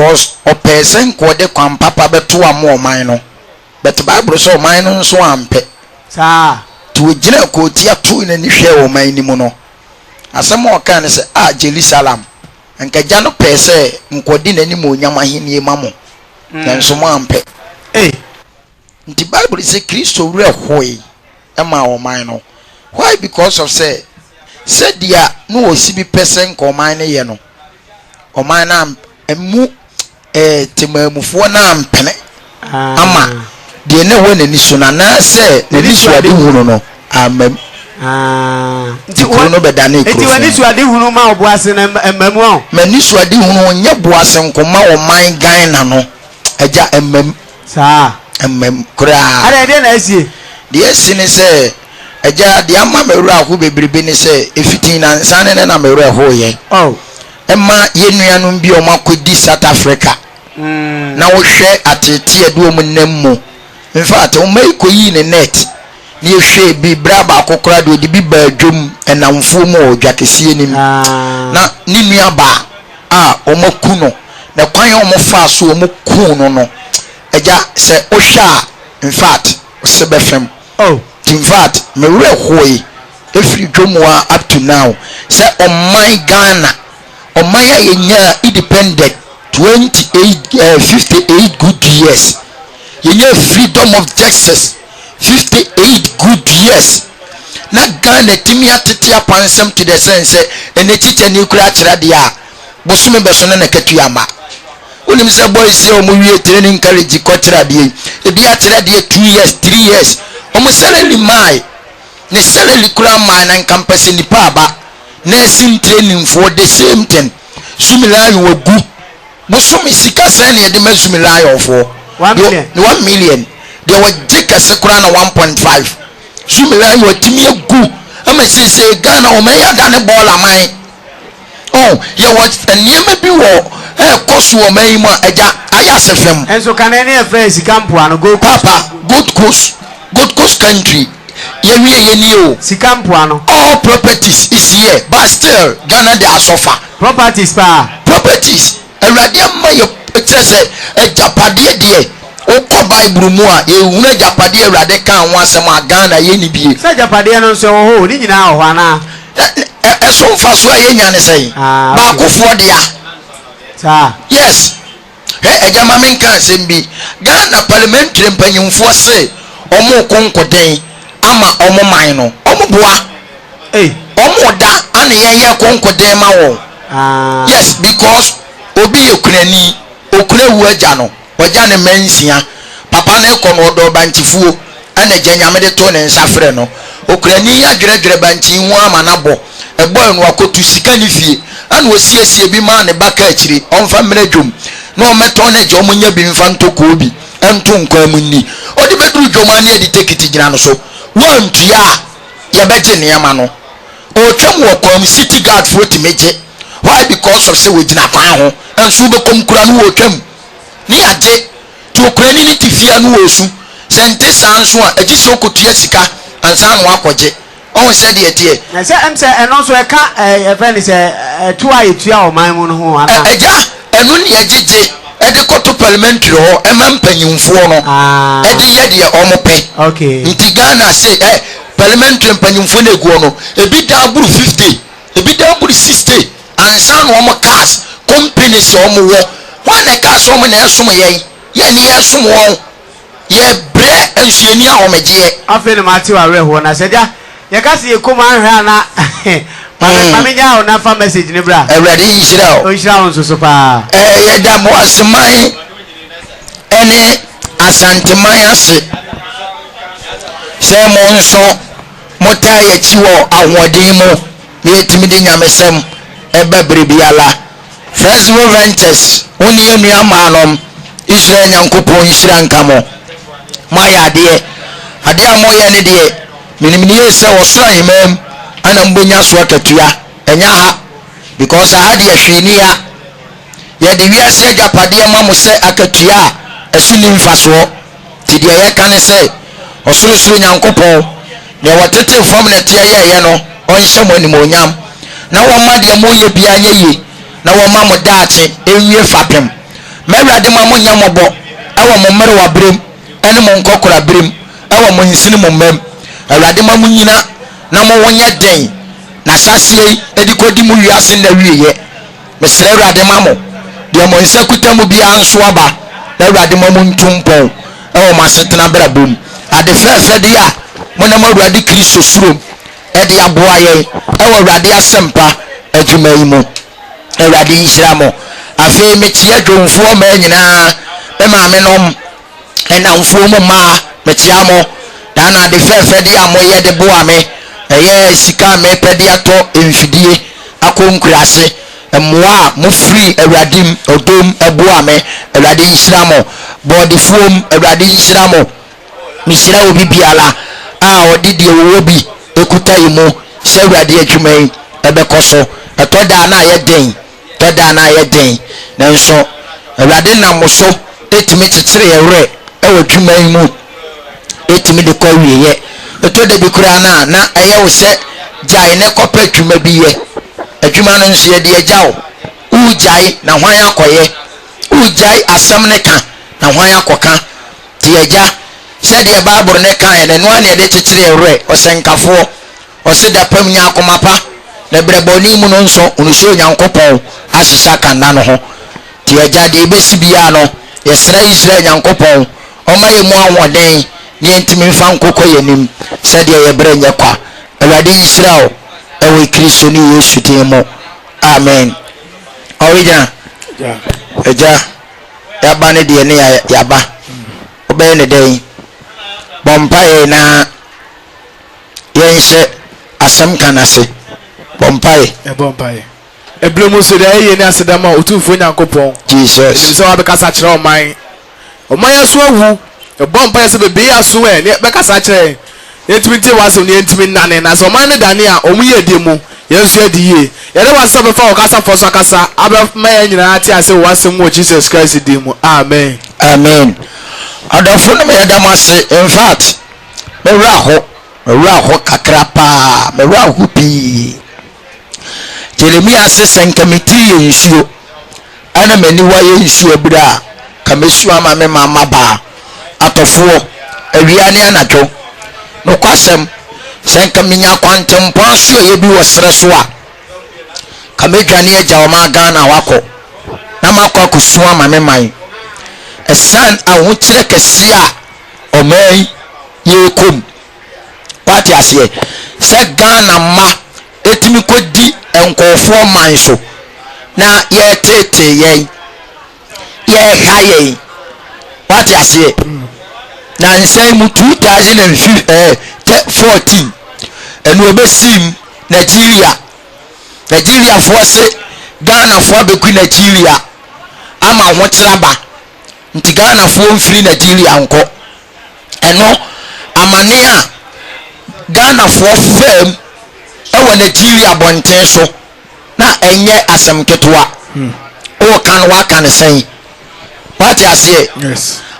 because a person called the papa beto a more minor. But the Bible so minor so ampe. Sa to a general cotia two in any share or my mono. As some more can say, Jerusalem. And Kajano per se, Nkodin any more Yamahini Mamo. Then some ampe. eh The Bible is a Christo real hoy. Emma or minor. Why? Because of say, said dia no CB person call mine yeno. Or mine am a mu Timamufu nam pene. Ama. The no one in Sunana say, the issue I do no. Amen. Nti wono bedane kro. Nti wani suade hunu ma oboase na emamu o. Mani suade hunu nya boase nkoma o man gan na no. Eja emam. Sa emam kra. Ada de na asie. De asie ne se eja de ama mewura ho bebrebe ne se efitin na nsan ne na mewura ho ye. Oh. Emma yenuanum bi o makodi South Africa. Na wo hwe atete adu o munammu. In fact, o mai koyi ne net. Ni hwe bi braba akokora de odi bi ba adwom enamfo mu o dwakesie nim na ni nua ba o maku no na kwan o mo fa so o mo ku no eja se o hwa in fact se befem oh in fact me we hoyi every dwomwa up to now se o man Ghana o man ya yenya independent 58 good years yenya freedom of justice 58 good years. Na Ghana timi atete apansem to the sense and the teacher new kra kira dia bosume beso na ketu ama unim se boys say omo wie training college ko kira dia e bia kira dia 2 years 3 years omo salary mai ne salary kra mai na campus ni pa ba nursing training for the same thing sumilai wogu bosume sika san ne de masumilai ofo 1 million there were jika sekura na 1.5 sumila yo timi egu ama say Ghana o me ya da ne ball aman oh ye what eniema bi wo koso o man mu eja aya sefem enso kana ne friends campo an go papa good coast country ye wie ye ni o sikampo an all properties is here but still Ghana they are suffer properties awrade amma ye tese ejapade de o Bible mu a ehuna japade awrade kan ho asem a Ghana ye ni bie se japade no so ho ni nyina ho ana eso fa so ye nya ne sei ba kofo dia sa yes ejama men kan asem bi Ghana parliamentary mpanyimfo se omo konkoden ama omo man no omo boa omo da ana ye konkoden ma wo yes because obi ekunani okurewu aja no oja ne mensia papa na ekọ no odo banchifuo ana janyame de to ne nsafre no okurani ya dwere banchi hu ama na bo ebo no akotu sika ni fie ana osiesie bi ma ne baka akiri onfa mredwom na o meto ne je omunya bi mfa ntoko obi entu nkwa munni odi beduru dwomani edi tekiti gina no so wantua ya beje ne yama no o twam wo kom city guard for timeje why because of say we gina kwan ho enso be kom kura no wo twam ni ade to kurani ni tifia no wosu sente sanso a agi so kotua sika ansa no akoje on said ye na say am say eno so e ka e friend say to ayetua o man mu no ho ana eja enu ni agije e de koto parliamentary ho e man panyimfo no e de ye de o mo pe okay nti Ghana say parliamentary panyimfo na eguo no e bi da buru 50 e bi da buru 60 ansa no o mo cars companies o mo wo wana ka so mo na esom ye ni esom won ye bre ensuani a o meje afi ni mati wa reho na seja ye ka se ekoma ahwe ana mama nya o na fa message ni bra already yishira o yishira on so pa ye da mo asman ene asanteman ase se mo nso mo ta ye chi wo ahwodin mo ye timi de nyamesem e babre biala First Ventures oni enu amanom Israel nyankopon yishira nkamo maya ade amoye ne de minimini ese wosra himam ana mbonya so akatua enya ha because ahade ahwenia ye de wiase japade ma mo se akatua esuni mfaso ti de ye kan se osorosoro nyankopon ne watete fam na tie ye no onhye mo animonyam na wo ma de mo ye bia ye na wo ma mo daache enwie fapem mɛwurade ma mo nya mɔbɔ ɛwɔ mo mmere wa berem ɛne mo nkɔkora berem ɛwɔ mo nsini mo mmam awurade ma mo nyina na mo wonyɛ den na sasie edi kodi mu wiase na wieyɛ mesrɛ awurade ma mo deɛ mo nsa kuta mu bia nso aba na awurade ma mo ntumpɔn ɛwɔ mo asetena brabom ade fɛɛfɛ de a mo nam awurade kristo surom ɛde aboa yɛn ɛwɔ awurade asɛmpa adwuma yi mu awurade nhyira mo afei mekyia dwomfoɔ ma nyinaa maame nom ɛnamfoɔ mu mmaa mekyia mo na na ade fɛɛfɛ de a moyɛ de boa me ɛyɛ sika mepɛ de atɔ mfidie akɔ nkurase mmoa a mofiri awurade m ɔdom ɛboa me awurade nhyira mo bɔɔdefoɔ m awurade nhyira mo mehyira obi biara a ɔde deɛ wɔwɔ bi ekuta yi mu sɛ awurade adwuma yi ɛbɛkɔ so ɛtɔ daa na ayɛ den tɔ daa na ayɛ den nanso awurade nam mo so etumi kyekyere yɛwerɛ ɛwɔ adwuma yi mu etumi de kɔ wieyɛ ɛtɔ da bi koraa na ɛyɛ wo sɛ gyae ne kɔpɛ adwuma bi yɛ adwuma no nso yɛde agya wo wogyae na hwan akɔyɛ wogyae asɛm ne ka na hwan akɔka te agya sɛdeɛ baaboro ne ka yɛ no ne yɛde kyekyere yɛwerɛ ɔsɛnkafoɔ ɔse da pam nya akoma pa na brɛbɔne mu no nso ɔnusuo onyankopɔn ahyehyɛ akanda no ho te agya deɛ ɛbɛsi biara no yɛsrɛ Israel nyankopɔn ɔma yɛ mu ahoɔden ne yɛntumi mfa nkokɔ yɛnim sɛdeɛ yɛbrɛ nyɛ kwa awurade nhyira wo ɛwɔ kristo ne yesu din mu amen ɔregyina agya yɛaba ne deɛ ne yɛaba wobɛyɛ ne dɛn bɔ mpaeɛ na yɛnhyɛ asɛm ka n'ase bɔ mpaeɛ ebile mu so de ɛyɛ ne asedama otumfo nyankopɔn jesus sɛ wabɛkasa kyerɛ ɔman aso awu ɛbɔ mpaeɛ sɛ bebe aso ɛ ne bɛkasa kyerɛ yɛntumi ntie w'asɛm ne yɛntumi nnane na sɛ ɔman no dane a ɔmo yɛ die mu yɛn nso adi yie yɛde w'asɛm bɛfa ɔkasa fɔ so akasa abɛma yɛn nyinaa te ase w'asɛm wɔ jesus christ din mu amen amen adɔfo no meyɛda mo ase in fact mewura hɔ kakra paa mewura hɔ pii Jeremia se sɛ nka metiri yɛ nsuo ana m'aniwa yɛ nsuo abira a ka mɛsuo ama me mama baa atɔfoɔ awia ne anadwo nokwasɛm sɛ nka menya kwantempɔn so yɛ bi wɔ serɛ so a ka mɛdwane agya ɔma Ghana wakɔ na makɔ akɔsuo ama me man ɛsan ahokyerɛ kɛse a ɔman yɛkɔm wate aseɛ sɛ Ghana ma etimi kɔdi nkɔɔfoɔ man so na yɛtete yɛn yɛha yɛn wate aseɛ na nsan mu 2014 ɛnu obesim Nigeriafoɔ se Ghanafoɔ bɛku Nigeria ama ho kyeraba nti Ghanafoɔ mfiri Nigeria nkɔ ɛno amane a Ghanafoɔ fam ɛwɔ Nigeria bɔnten so na ɛnyɛ asɛm ketewa o kan waka ne sɛn wate aseɛ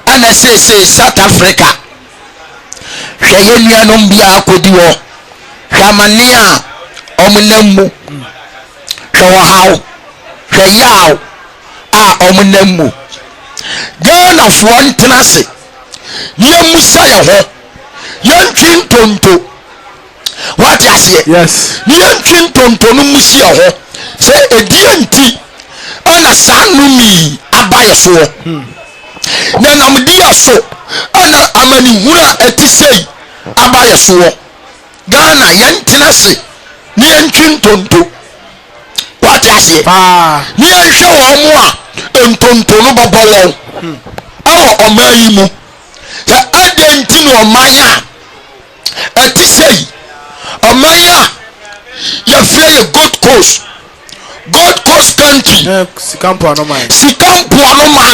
ana sɛ South Africa hwɛ yɛ nuanom bia akɔdi wɔ hwɛ amane a ɔmonam mu hwɛ wɔhaw hwɛ yaw a ɔmonam mu Ghanafoɔ ntena ase ne yɛmusa yɛ ho yɛntwi ntonto wate aseɛ ne yɛntwi ntonto no musi yɛ ho sɛ ɛdeɛ nti ɛna saa nnome aba yɛ soɔ na nam deɛ so ɛna amanehunu a ɛte sei aba yɛ soɔ Ghana yɛntena ase ne yɛntwi ntonto wate aseɛ ne yɛnhwɛ wɔn mo a ntonto no bɔbɔ wɔn ɛwɔ ɔman yi mu sɛ ɛdeɛ nti na ɔman a ɛte sei ɔman a yɛfrɛ yɛ Gold Coast country sikampoano ma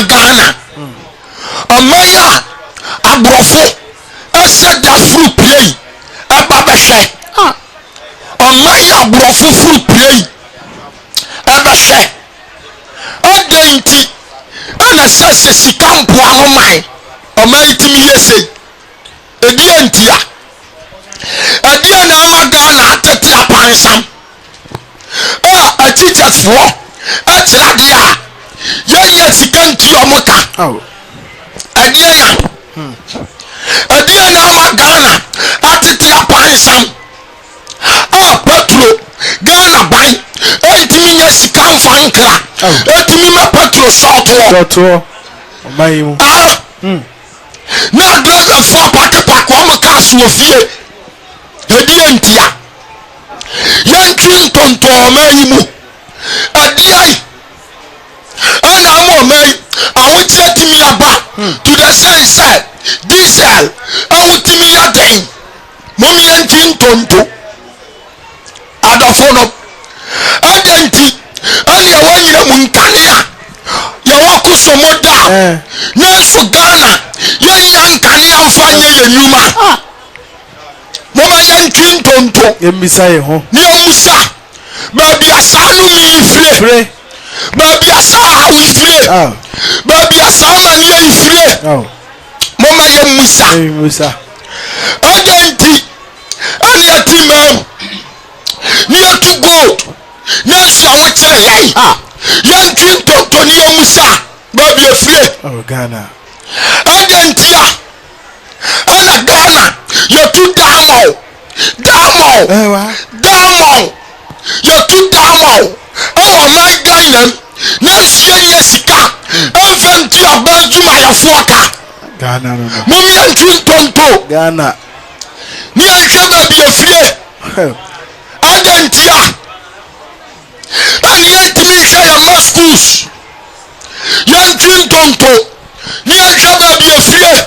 Ghana ɔman a aborɔfo ɛsɛ da furu play ɛba bɛhwɛ ɔman a aborɔfo furu play ɛbɛhwɛ ɛdeɛ nti ɛna sɛ sikampoano man ɔman yi timi yɛ sei ɛdeɛ nti a ɛdeɛ na ɛwɔ Ghana atete apansam a teachersfoɔ ɛkyerɛ deɛ a yɛnyɛ sika nti omuka adia na magana atete apansam Petro Ghana ban entimi nya sika mfankra entimi ma Petro soto omayimu na glass for pack o muka so ofie adia ntia yantwi tonto omayimu adia ana mo mai awutie timi aba to the sense diesel awutimi yaden mom yantwi tonto adofo adenti ani awanyira munkania ya wakuso moda nenso Ghana yenya nkania mfanye yenuma moma yantwi tonto yemisaye ho ni omusa baby asanu mi ifre baby asa ifre baby asama ni ifre moma yemusa adenti ani atima near to go next I want to say young king to near Musa baby afraid Ghana adentia ana Ghana you're too down you're too down oh my Ghana next year sika enfenti abaduma ya foka Ghana mummy and king tonto Ghana near baby afraid adentia and yet me say a schools young tonto ni akaba bi afie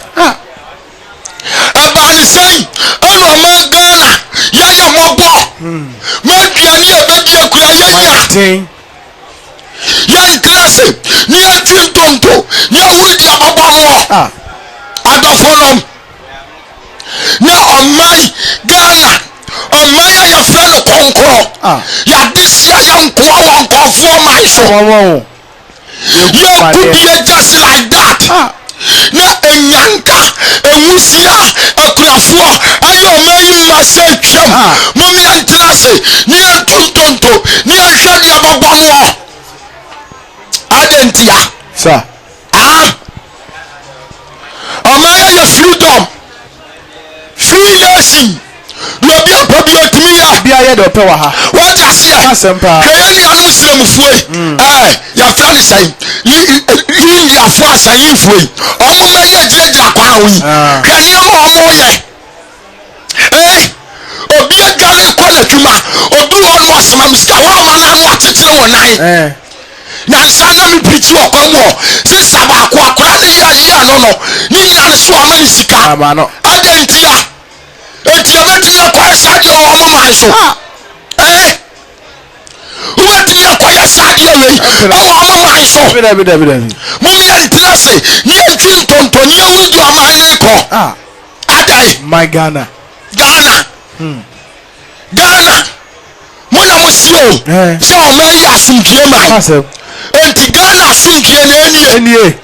abani say ono ma Ghana yaya mobo ma duani ebedi akura yanya young class ni tonto ni awudi ababamo adofonom na on my Ghana Omaya ya friend konkro ya disia ya nkwa won konfo man so you could be just like that na enyanka ewusia akulafo ayo omayi mase twam mummy antlase ni antontonto ni ahwade ababamo adentia sir omaya ya freedom free nation lobi apobi otimi ya bia ye do pe wa ha what asie kayani anu muslimfue ya friend say yi ya fo asayinfue omo ma ye jira kwan oyi kani omo ye obi adware kwala twuma odu onu asema miska wa ma na anu atetire wonan na sana mi preach okwamo se sabako akora ne ya no ni nyina so o man sika amano adentia etiabetimi akwai sadi o mo man so uwetimi akwai sadi o we o mo man so bi mummy antlase ni entwi tontonye wudu amane ko adai my Ghana mona musio so o man ya asumdie man enti Ghana asumdie na enie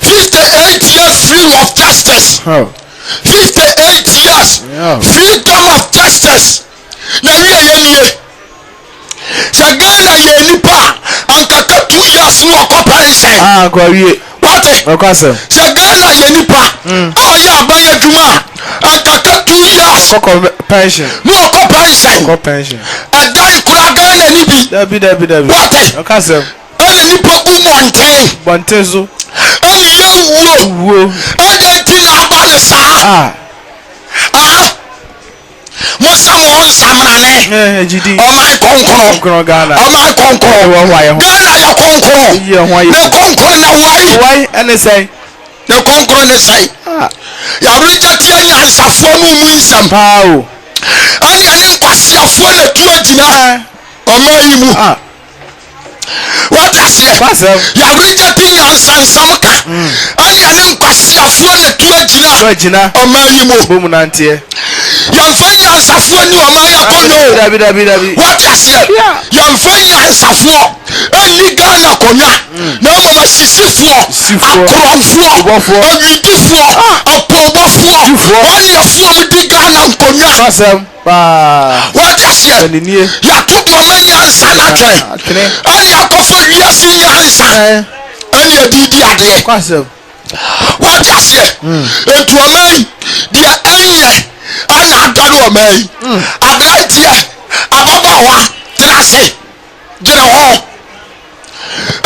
58 years free of justice 58 years freedom of justice na enie Ghana ye nipa ankaka 2 years no okopansen kwa wie wate okase Ghana ye nipa ya abaya dwuma ankaka 2 years pension no okopansen adan kura Ghana ni bi dabi wate okase ana nipa bontezo ani ye wo adanti na abane saa Musa mo nsamrane ejidi o my konkoro Ghana o my konkoro Ghana ya konkoro na konkoro na wai ene say na konkoro ne say ya rija ti anyansafo no mu nsam pao ani ane nkwasiafo na tu agina o mai mu what I say ya rija ti anyansam ka ani ane nkwasiafo na tu agina o mai mu bomu nantie yamfanya ansafo ni o man yakono dabi what I say yamfanya ansafo ani Ghana konya na mama sisifo akoromfo awidifo apobofo oni afo mudi Ghana konya what I say ya tudo manya ansa na twen ani akofo wiase nya ansa ɛne adidi adeɛ wate aseɛ nti ɔman deɛ ɛnyɛ ɛna adɔre ɔman aberanteɛ ababaawa tena ase gyina hɔ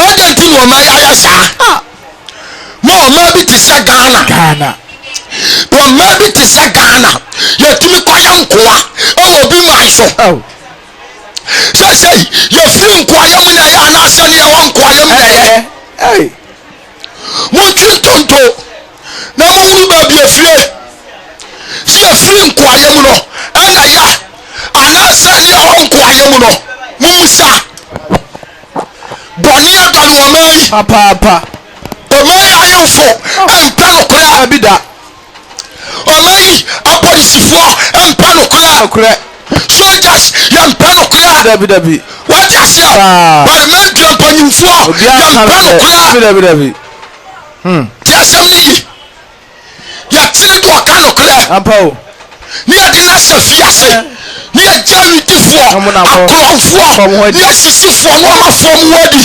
ɛdeɛ nti na ɔman yɛayɛ saa ma ɔman bi te sɛ Ghana ɔman bi te sɛ Ghana yɛtumi kɔyɛ nkoa ɛwɔ obi man so sɛsɛi yɛfiri nkoayɛ mu na ɛyɛ anaasɛ ne yɛwɔ nkoayɛ mu na ɛyɛ montwe ntonto na mohunu baabi afie sɛ yɛfiri nkoayɛ mu no ɛna yɛ anaasɛ ne yɛwɔ nkoayɛ mu no momusa bɔne adɔne ɔman yi papaapa ɔman yi ayɛmfo ɛmpɛ no koraa bi da ɔman yi apolisifoɔ ɛmpɛ no koraa soldiers yɛmpɛ no koraa dabi wate aseɛ parliamentary mpanyimfoɔ yɛmpɛ no koraa dabi ti asɛm ne yi yɛtene de ɔka no koraa ampa ne yɛde no ahyɛ fiase ne yɛgya awitifoɔ akorɔmfoɔ ne yɛsisifoɔ no ɔmafoɔ mu wadi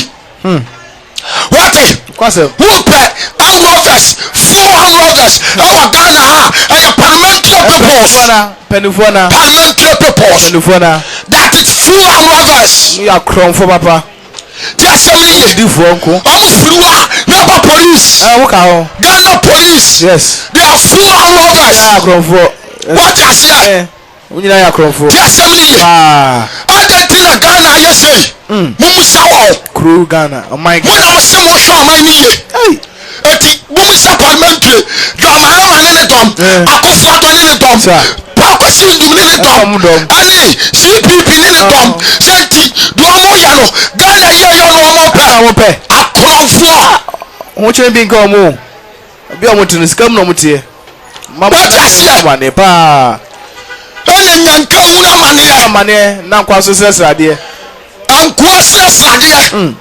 wate wopɛ unlovers 400 ɛwɔ Ghana ha ɛyɛ parliamentary peoples that is full unlovers yɛ akorɔmfoɔ papa ti asɛm ne ye ɔmo firi hɔ a na ba police Ghana police they are full unlovers wate aseɛ wonyina yɛ akorɔmfoɔ ti asɛm ne ye adɛ ti na Ghana ayɛ sei mumusa wɔ kuro Ghana ɔman mo na mo se mo hwɛ ɔman ne ye eti mumusa parliamentary dɔmahama ne ne dɔm akɔfo adɔ ne ne dɔm pakosi ndum ne ne dɔm ɛne CPP ne ne dɔm sɛnti deɛ ɔmo yɛ no Ghana yɛ no ɔmo pɛ akorɔmfoɔ ho kyerɛ bi nka ɔmo bi ɔmo te no sika mu na ɔmo teɛ wate aseɛ mane paa ɛne nyanka hunu amaneɛ na nkwa so srɛsrɛdeɛ ankoa srɛsrɛdeɛ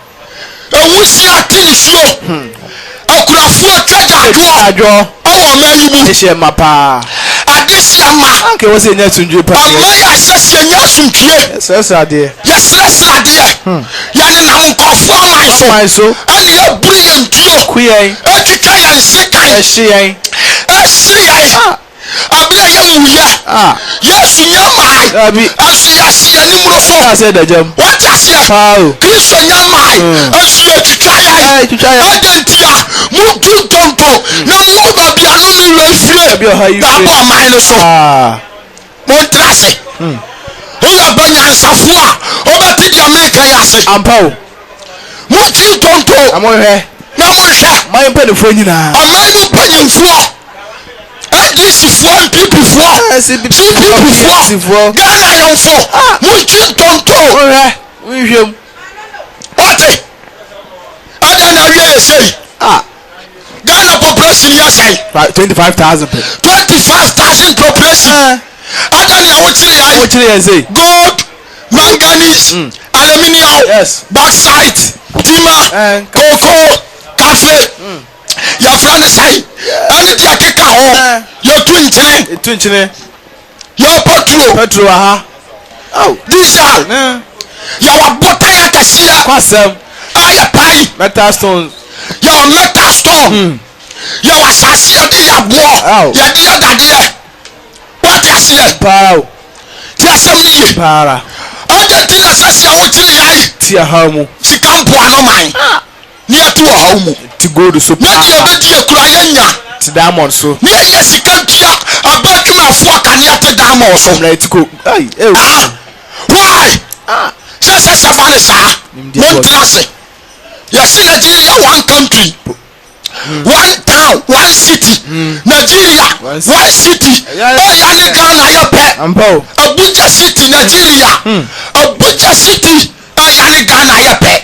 ɛwusia ate ne suro akurafoɔ twa adwoɔ ɛwɔ ɔman yi mu ɛhyɛ ma paa ade hyɛ ma anka wɔ sɛ ɛnyɛ asomdwe pa ɔman yɛ ahyɛseɛ nyɛ asomdwie srɛsrɛdeɛ yɛsrɛsrɛdeɛ yɛnenam nkɔfoɔ aman so ɛne yɛburu yɛn ntuo kuyɛn ɛtwitwa yɛn sekan ɛhye yɛn ɛhye abirɛ yɛwuyɛ yesu nyɛ mae ɛnso yɛahye yɛn nimuro so wate aseɛ kristo nyɛ mae ɛnso yɛtwitwa yɛn ɛdɛ nti a motu ntonto na mohu baabi ano ne werɛfie daabɔ ɔman no so montena ase woyɛ ba nyansafoɔ a wobɛte deɛ mereka yɛ ase motu ntonto na monhwɛ ɔman mpanyimfoɔ nyinaa ɔman no mpanyimfoɔ ADCfoɔ NPPfoɔ CPPfoɔ Ghana yɛnfo montwe ntonto nhwɛm wate ada na awie yɛ sei Ghana population yɛ sɛn 25,000 population ada na wokyere yɛn sei gold manganese aluminium bauxite timber cocoa cafe yɛfrɛ no sɛn ɛne deɛ keka hɔ yɛtu nkyene yɛ petro aha diesel yɛwɔ botan akɛseɛ ayɛ pai metal stones yɛwɔ metal stone yɛwɔ asase yɛde yɛ aboɔ yɛde yɛ dadeɛ woate aseɛ ti asɛm ne ye ɔde nti na sɛseɛ wokyere yɛe ti aha mu sika mpoano man ne yɛte wɔ haw mu ti gold so ne deɛ bɛdi yɛ kura yɛnya ti diamond so ne yɛnyɛ sika ntua abɛdwumafoɔ kanea te diamond so why sɛ ba ne saa montena ase yɛse Nigeria one country one town one city Nigeria one city ɛyɛ ne Ghana yɛ pɛ Abuja city Nigeria Abuja city ɛyɛ ne Ghana yɛ pɛ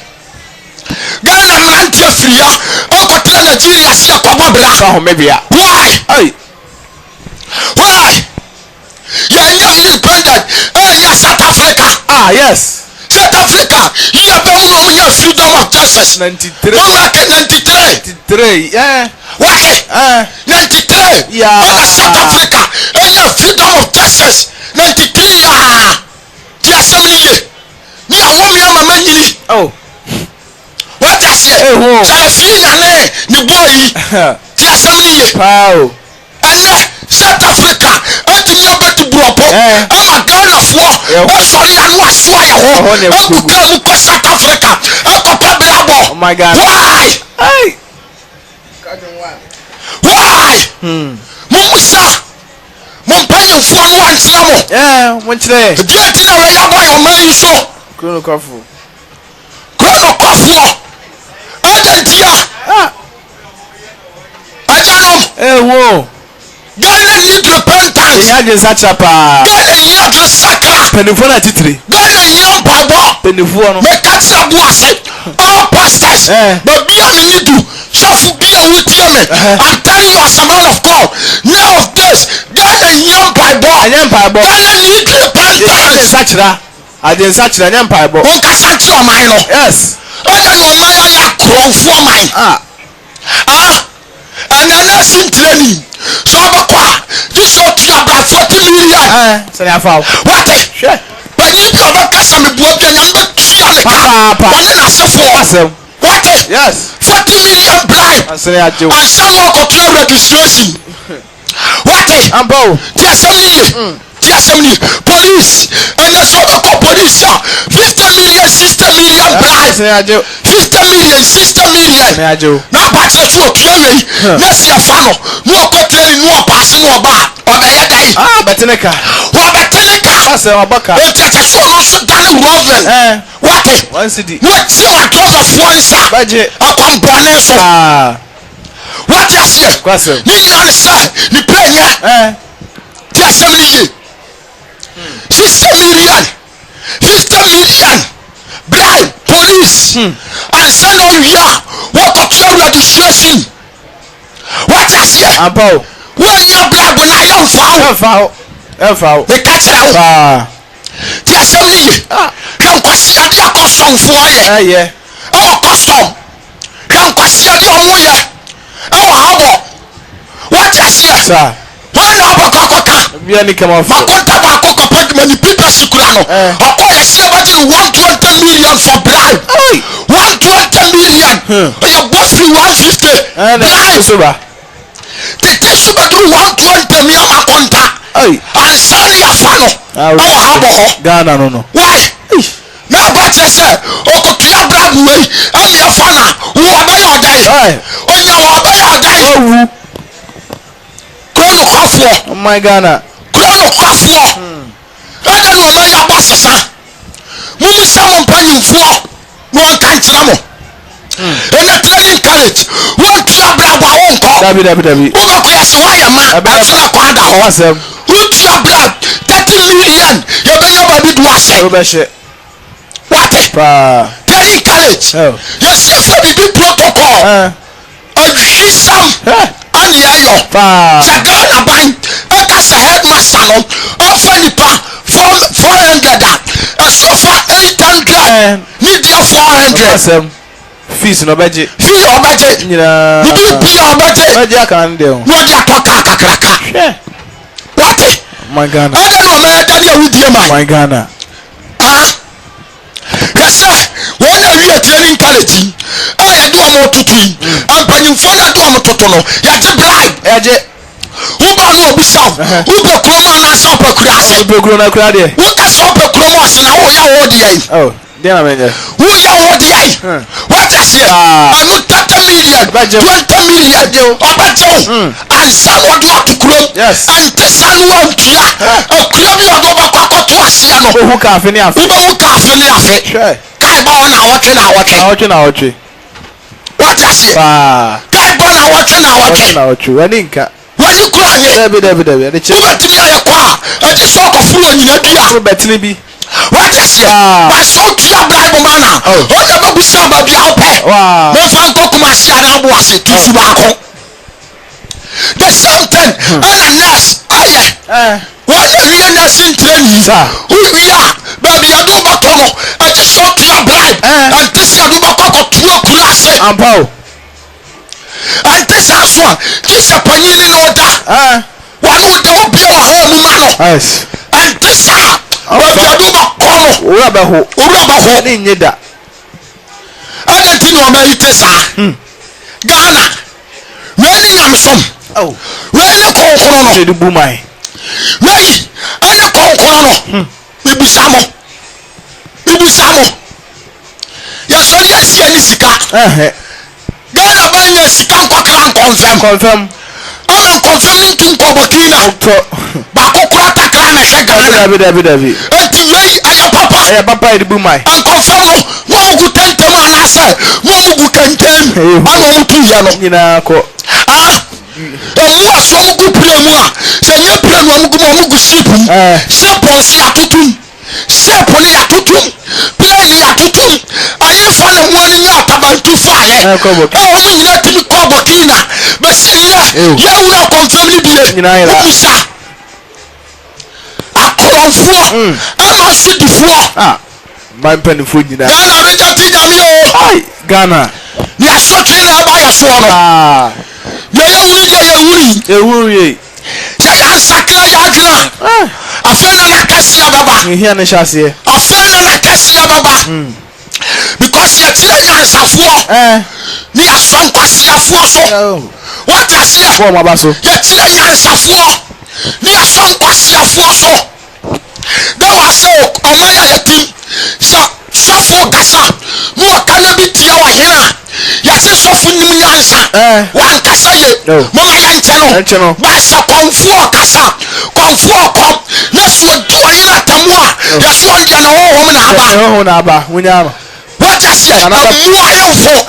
Ghana mmeranteɛ firi ya ɔkɔtena Nigeria se ɛkɔbɔ bra why yɛnyɛ independent ɛnyɛ South Africa South Africa yɛ bɛmu na ɔmo nyɛ freedom of choices 93 why 93 ɛna South Africa ɛnyɛ freedom of choices 93 yaa ti asɛm ne ye ne awɔ mi ama ma nyini what I say feel nane ni boy ti asem ni ye Wow. ene South Africa etimi abetu bropo ama Ghana fo o sori anu aso aye ho e kuta mu ko South Africa e ko pa brabo. Oh my God. Why? Hey. Why? Mumusa mumpanyimfo no antena mo One today. die ti na we ya boy o man so Chrono Kafu. krono kofo adantia ajanom Whoa. Ghana need repentance. Yeah, just such a pa. Ghana need to sakra. Penifona titri. Ghana need Bible. Penifona. Me catch up wase. All pastors. But be on need to show be a with me. I'm telling you as a man of God. Nowadays, Ghana need Bible. Ghana need repentance. Such that. I didn't such that Bible. Unka santi o man no. Yes. Oda no man ya kronfo man. And then in training. So Abakwa, this ought to about 40 million. So I found What? Sure. But you know about Cassam Bobian, number 3 Papa. What? Yes. 40 million blind. I say I do. And someone got your registration. What? I'm both. Assembly, police, and the sort of police, 50 million, 60 million blind. 50 million, 60 million. Now, but the truth, let's see a funnel. No cotton, no passing, no bar, or the day. Batanica. What Batanica? That's a baka. Oh, just a so also done Roven. What? One city. What? See my trouble for answer. Budget. Upon Boneso. What I say? Nina said, the player. The assembly. 60 million, 50 million, bribe, police, and send on here. What got your registration? What I say? About when you bribe when I am foul. The catch out. The assembly. Can't question the custom for you. Our custom. Can't question the omoya. Our harbor. What I say? Sir. When Aboagye Really come off. Many people Sikurano. Okay, say what you 120 million for bribe. 120 million. Your boss fee 150. Bribe. The tissue bedroom 120 million contact. And send your funnel. Our harbor. Ghana no. Why? Now but you say, oh, to your bribe way, and your funnel. Who are your day? On your day. Oh my Ghana. Krono Kafo. I don't know my bosses. Mum someone penny for one country. In a training college, what your brother won't call WWW. Why am I? That's not quite awesome. What your blood 30 million. You're going to do what? Training college. You see for the big protocol. And yayo Sagana bank Ekasa headmaster no offer nipa 400 a sofa 800 need your 400 fees no budget fee or budget nyina be your budget can do no dia toka kakraka what my Ghana I don't know man that you with my Ghana yes when we are training college I do am otutu and panyimfo na do am toto no ya je bribe eje uba no obisa uba kroma na so pakura ase bekuro na kura de uka so pakura ase na wo ya wo de ai dey na menje wo ya wo de ai what I say anu 30 million 20 million obajo and san wo do atukuro and tesan wo ntua akura bi odo bakwa to ase no wo ka afi ni afi wo ka afi ni afi kai ba wona awotwe na awotwe what I say kai ba na awotwe wani nka wani kura nye David de che wo timi aye kwa e ti so ko furo nyina dua wo betini bi what I say my so tia bribe mana o na ba busa ba bia ope mo fan ko kuma sia na bo ase tu su ba ko the same thing and a nurse aye what we nursing training we are baby adu ba ko no e ti so tia bribe and this adu ba ko tuo kura ase ampo and this also this apanyini no da one no da obi wa ho mu ma no yes and this baby adu ba ko no ura ba ho ni nyeda adenti no ma ite sa Ghana weni nyamsom weni konkono no de bu mai wei ene konkono no bibisamo ya so ya si ani sika Ghana banya sika kokran confirm ama confirm ntin ko bokina ba kokra takra na hwe David enti wei aya papa de bu mai an confirm no mugu tentem anase no mugu kantem ano mutu ya no nyina ko mu aso mugu premu a se nya premu mugu shipum shipon si atutum shipon ya tutum plane ya tutum ayi fa na mu ani nya tabantu fa ye onu nyina timi ko bokina be si ye wura confirm ni bi nyina ira musa akoronfo ama sudifo my pen for nyina Ghana be jati nyame o Ghana ni asotwe na ba ya so no ye wuri se ya sakra ya adwena afena na kase ababa here na shase afena na kase ababa because ye tire nyansafo ni asom kwase afo so what I say bo ma ba so ye tire nyansafo ni asom kwase afo so that was say omaya yatim sofo kasa mo kana bi tia wa hena ya se sofo nim nyansa wan kasa ye mama ya ncheno ba sa konfo kasa konfo kom na so duani na tamwa ya so ndia na ho na aba wunya what I say mo ayofo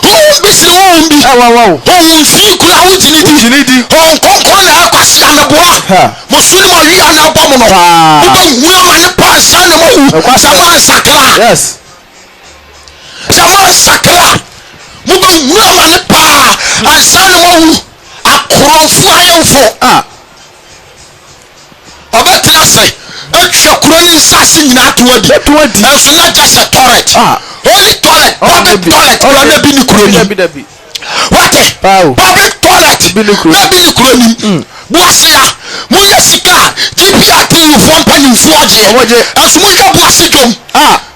who bisi who bi wow who fi kula who jinidi who konkon na akwasi anaboa mo sunu mo wi anabo mo no wo hu ma ne pa sa na mo hu sama sakla yes sama sakla mo go hu ma ne pa ansa na mo hu akoronfo ayofo obetina se etwa kuroni nsase nyina toadi enso na just a toilet only toilet public toilet na bi ni kuroni what public toilet na bi ni kuroni buase ya mo ya sika GPRT ufo mpanyimfo oje enso mo ya buase dwom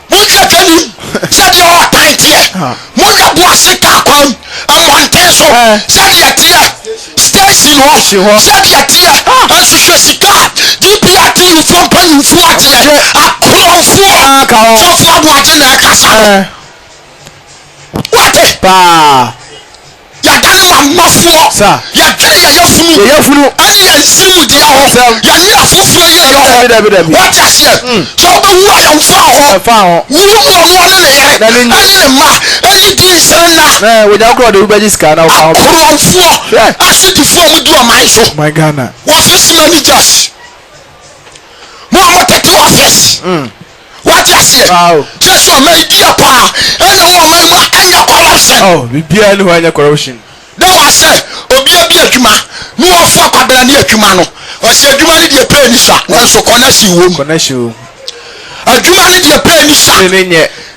mo ya tani sade o tantie mo ya buase ka kwam amonten so sade ya tie station ho sade ya tie enso hwe sika GPRT ufo mpanyimfo oje akoronfo fofo Aboagye na kasa what yadane wa mafo yadane ya yafunu ani ya nsimu dia ho ya ni afofo ye yo what I say so be wu ayamfa ho wu mo no ne yere ani ne ma ani di srena we ja kro de ubeji ska na ho akoronfo asudifo mu du amai so my Ghana office managers mo amoteki office what I say just so my dear pa and no man ma anya corruption bibia ni ho anya corruption then I say obia bi adwuma no ofo kwabela ni adwuma no o se adwuma ni de pay ni sa na so connection adwuma ni de pay ni sa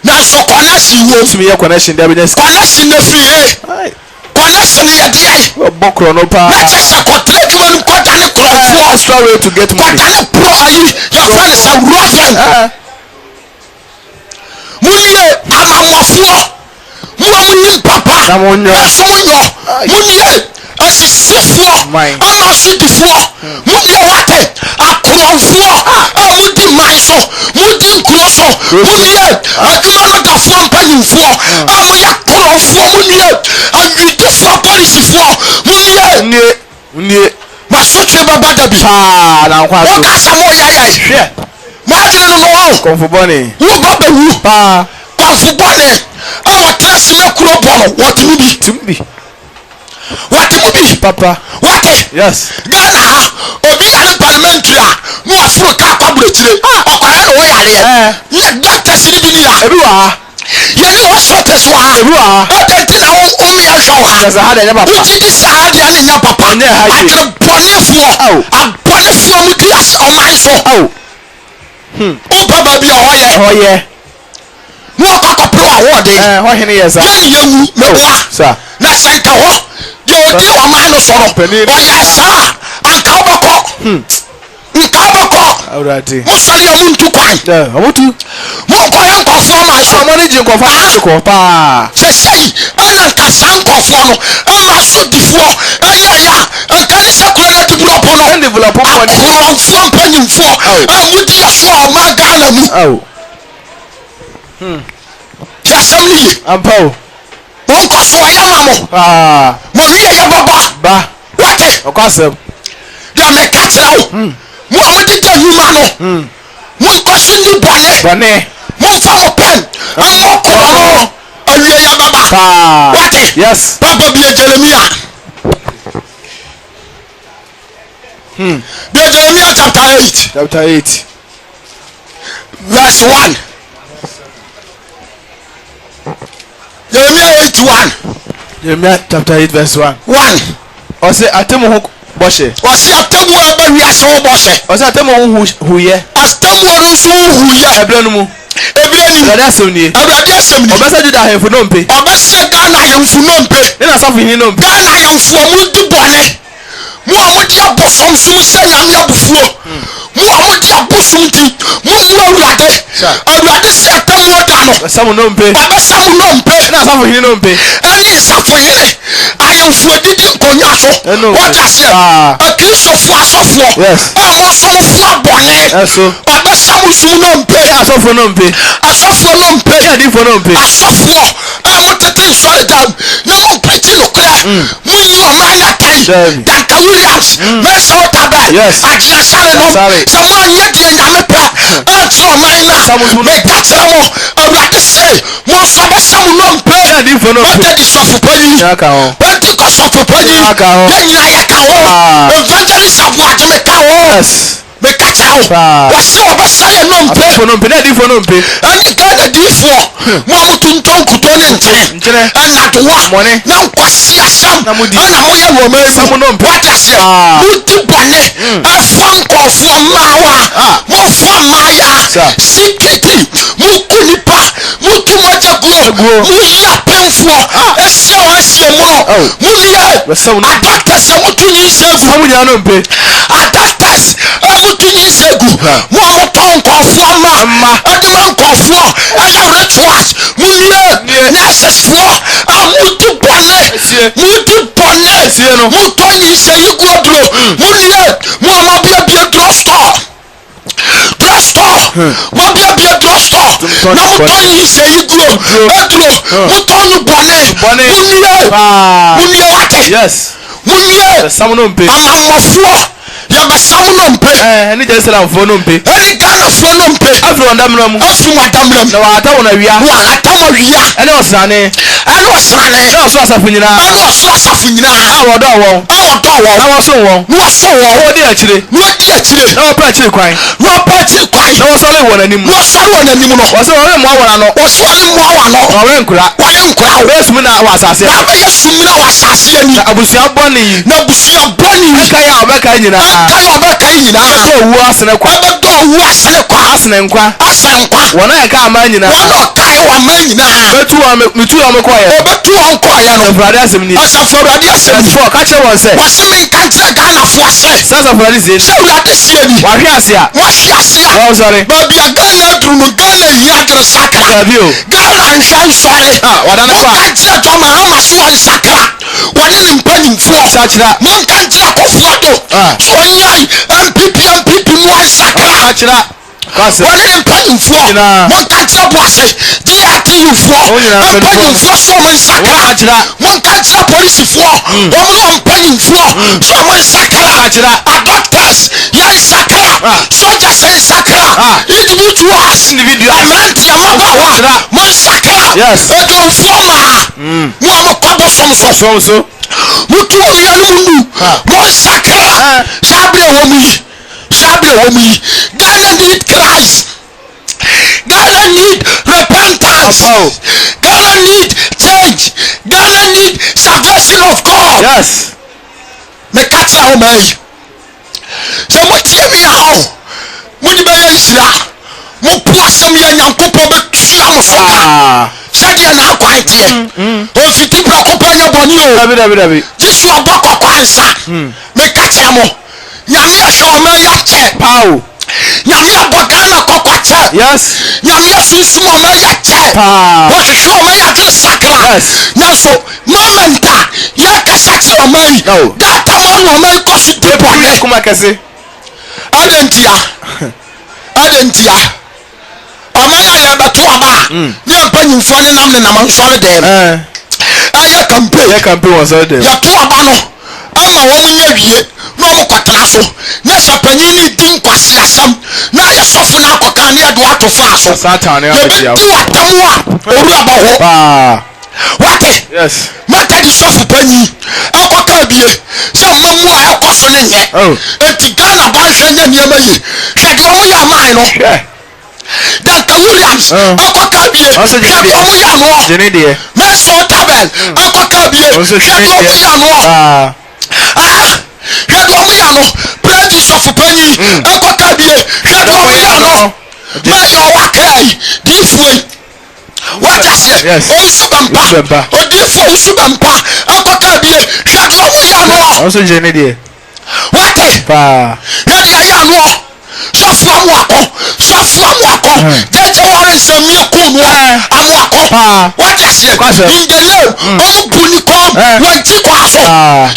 na so connection wo tumi ye connection da business connection na free connection ya dey bokro no pa na just a contract adwuma ni kwata ni crowd extra way to get money kwata ni pro ayi your friend is a rough munye amamofo munye papa na munyo munye asisifo amasudifo munye wate akoronfo amudi maiso mudi nkroso munye aduma no dafo mpanyimfo amuya koronfo munye adwidifo polisifo munye masotwe baba dabi na kwa so kasa mo yaya hwe madre no no konfo boni wo go bewu konfo boni awa trust me kuro bono what mubi papa what yes Ghana ha obi yare parliamentary no afro ka kwabretire okwara no wo yare ye doctors ni bi ni ya ebi wa ye ni hospitals wa ebi wa odenti na wo me ya hwa yes ha de papa uti di sahadi ani nya papa ne ha je abonefo mu di as oman so o baba bi hoye no akakopro awode ho hene yes yani yemu meboa sir na sanka ho ye odi o man no so no o ya sa anka oboko Already. Musali amuntu kwan. Amuntu. Mo koya nkofo man so. Mo ni je nkofo man ko pa. Sei ana kasa nkofo no. Ama so difo. Aya ya. Kanisa kura to develop no. And develop mo ni. Ko fo mpanyimfo. Amudi afo ma Ghana mu. Ya samli. Ampo. Mo ko so ya mamo. Mo wiye ya baba. Ba. Wate. Okasem. Ya me katra o. Mo amudi ta yuma no. Mo ko so ni bone. Mo fa mo pen. Amo ko no. Awiye ya baba. Wate. Yes. Papa bi Jeremiah. Jeremiah chapter 8. Chapter 8. Verse 1. Jeremiah 8:1. Jeremiah chapter 8 verse 1. 1. Ose atemu ho boshe. Ose atemu ebe wiase ho boshe. Ose atemu ho huye. Atemu no so huye. Ebra no mu. Ebra ni. Ebra asemni. Ebra asemni. Obesa juda ahemfo no mpe. Obesa Ghana ahemfo no mpe. Ina safu hin no mpe. Ghana ahemfo mu di bone. Mu amodi abosom sum se nyame abufuo. Mu amodi abosom ti. Mu awurade. Awurade se atemu da no. Samu no mpe. Obesa mu no mpe. Ina safu hin no mpe. Ani safu hin. Ahemfo didi nkonya so. What I say? A Christopher asofo. Yes. Mo so fu abone. Eso. Obesa mu sum no mpe. Asofo no mpe. Asofo no mpe. Ya di fo no mpe. Asofo. Mo tete sorry dam. Na mo preach no kra. Mo yi o man na tai. Dr. Williams. Me so tabe. Yes. Ajina sare no. So mo anye di nyame pa. Antro man na. Me katra mo. Awurade say mo so besa mu no mpe. Ya di fo no mpe. Ante di sofo pani. Ya ka ho. Pentecost sofo pani. Ya ka ho. Nyina ya ka ho. Evangelist Aboagye me ka ho. Yes. Me katra ho. Wase obesa ye no mpe. Fo no mpe. Na di fo no mpe. Ani Ghana di fo. Mo amutunton kuto ne nkyere. Ana doa. Na nkwasi asam. Ana mo ye wo me. Samu no mpe. What I say? Mo di bone. Afan kofo mawa. Mo fa maya. Sikiti. Mo kunipa. Mo tumaja glo. Mo ya penfo. Ese o ese mo no. Mo liye. Adakta se mo tunyi segu. Samu ya no mpe. Adakta se mo tunyi segu. Mo amoton kofo ma. Adima kofo. Aya rituals. Mo liye. Nurses for. Amutu bone. Mutu bone. Mo tonyi se igrodro. Mo liye. Mo amabia bia drugstore. Mo bia drugstore. Na mo tonyi se igro. Edro. Mo tonyi bone. Mo liye. Mo liye wate. Yes. Mo liye. Samu no mpe. Amamofo. Yaba samu no mpe. Ni Jerusalem fo no mpe. Eni Ghana fo no mpe. Afro ondamram. Afu wadamram. Na wa ata wona wia. Wa ata wa wia. Ene osane. Ene osane. Na so asafu nyina. Ene oso asafu nyina. Awodo won. Awodo won. Na wo so won. No so won. Wo di akire. No di akire. Na wo pa akire kwan. No pa akire kwan. Na wo so le wona nim. No so le wona nim no. Wo so wo mo awona no. Wo so le mo awa no. Wo nkura. Wo nkura. Wo sum na wa asase. Na be yesum na wa asase ani. Na abusua boni yi. Na abusua boni yi. Aka ya obeka nyina. Aka ya obeka nyina. So wu asene kwa. Abedo wu asene kwa. Asene nkwa. Asene nkwa. Wona ya ka ama nyina. Wona kai wa ma nyina. Betu wa mitu wa mekwa ya. Obetu wa nkwa ya no. Afrade asemni. Asafo Awurade asemni. Asafo ka kire won se. Wase me nkantra Ghana fo ase. Sasa Awurade ze. Se Awurade sie ni. Wa hwe ase a. Wa hwe ase a. Wa sorry. Ba bia Ghana dru no Ghana yi adre sakra. Abi o. Ghana nhwan sore. Wadane kwa. Nkantra to ma ama so wan sakra. Wone ne mpanyimfo. Sachira. Mo nkantra kofo do. So nyai MPP mo wan sakra. Sachira. Kase. Wone ne mpanyimfo. Mo nkantra boase. GRTU fo. Mpanyimfo so mo sakra. Sachira. Mo nkantra police fo. Omo no mpanyimfo. So mo sakra. Sachira. Doctors yan sakra. Soldiers yan sakra. Individuals. Amranti amabawa. Mo sakra. Yes. Edo forma. Mo am kobo so. Mutu oya no mundu. Mo sakra. Sabre womi. Ghana need Christ. Ghana need repentance. Ghana need change. Ghana need salvation of God. Yes. Me katra ho mai. Se mo tie mi ha. Mo ni be yensira. Mo pu asem ya Nyankopon be tua mo so ka. Sadia na akwan tie. O fiti bra ko pa nya boni o. Dabi. Jesu aboko kwansa. Me katra mo. Nyame ahwe o ma ya che. Pau. nyame abogana kokwache Yes. nyame asusum o ma ya che wo hwehwe o ma ya dre sakra na so momenta ya kasachi o mai that time o mai kosu debone kuma kese adentia o ma ya beto aba ne mpanyimfo ne nam ne nam nsore dem aya campaign was all there ya to aba no ama wo nya wie no mo kwatena so na sapanyin ni din kwase asam na ya sofo na akokan ne do ato fa so satan ya be ya ti watamu a oru aba ho wate yes mata di sofo panyi akoka bie se mamu a ekoso ne nye enti Ghana ban hwanya niam yi hwede o ya man no Dr. Williams akoka bie hwede o ya no jene de meso tabel akoka bie hwede o ya no hwede o ya no praise of panyi akoka bie hwede o ya no ma yo wakai di fue what I say Usubampa Odifo Usubampa akoka bie hwede o ya no also jene de what hwede ya no sofo amuako jeje wore nsemi akunu amuako what I say in the name o bunikom wanti kwaso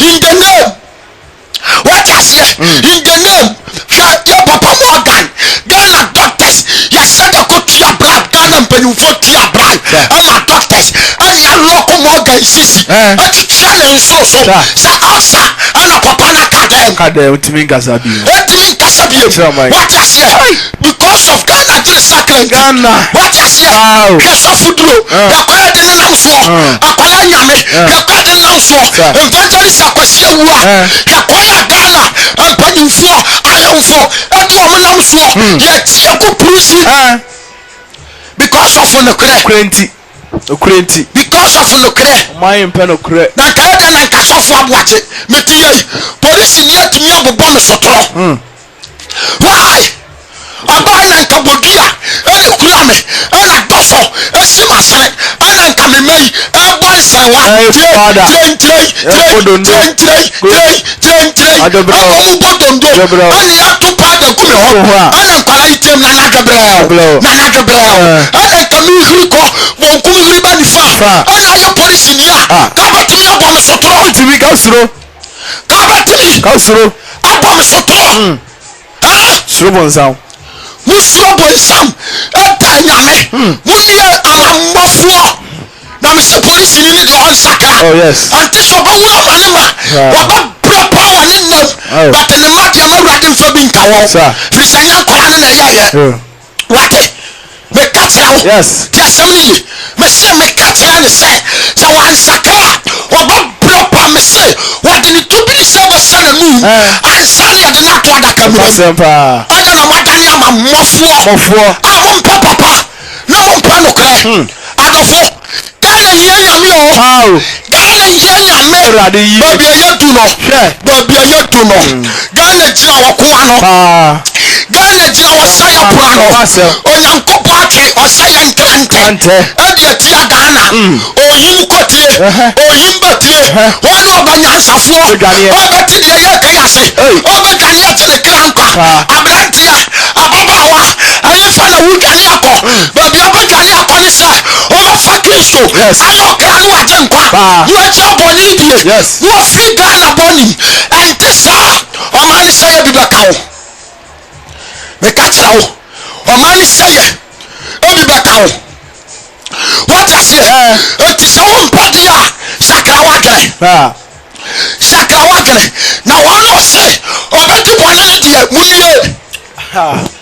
in the name what I say in the name your papa Morgan Ghana doctors ya said ko tia blood Ghana mpanyufo tia blood ama doctors anya loko Morgan sisi chale nso sa asa ana papa na kadem ultimate gasabi what I say because of Ghana to sacred Ghana what I say keso fuduro yakoya de nam so akoya nyame yakoya de nam so evangelist akwasi ewua yakoya Ghana mpanyufo ayonfo eto mo nam so ye tie ko prusi because of okrenti because of nokre my pen okre na kada na kasofo Aboagye metiye police ni atumi obobon me sotro why abana nkabodua ene kura me ana doso esimasere ana nkamemei abonsan wa akomu bodondo ani atupa da kume ho ana nkala item na nagebrel ana nkamihiri ko bonkumihiri ba nifa ana ya police ni a kabatimi abom sotro timi kasro abom sotro Srobonsam musrobonsam eta nyame munie amamofo na me se police ni de on sakra oh yes ante so ba wura manema waba proper one nam but ne mate ma wurade mfa bi nka wo frisanya kwala ne na yaye wate me katra wo yes ti asemi me se me katra ne se wan sakra waba proper me se wade ni to bi se ba sana nu ansane ya de na to adaka mu ana na madani ama mofo awon papa na won pa no kra adofo Ghana ye nyame o Ghana ye nyame rade yi baby ayatu no Ghana jina wakoma no Ghana jina wasaya puano onyankopo ate wasaya ntrante ade atia Ghana oyim kotie oyim batie wono obanyansafo obeti de ye kayase obetani atele kranka abrantia ababawa ayefa na wudwane akọ baby obetani akọ ni se ofa Kristo ayo kranu ajenkwa you acha boni die you free Ghana boni ente sa omani seye bibakawo me katra wo omani seye obibakawo what I say enti se won podia sakra wagene na wono se obedi boni die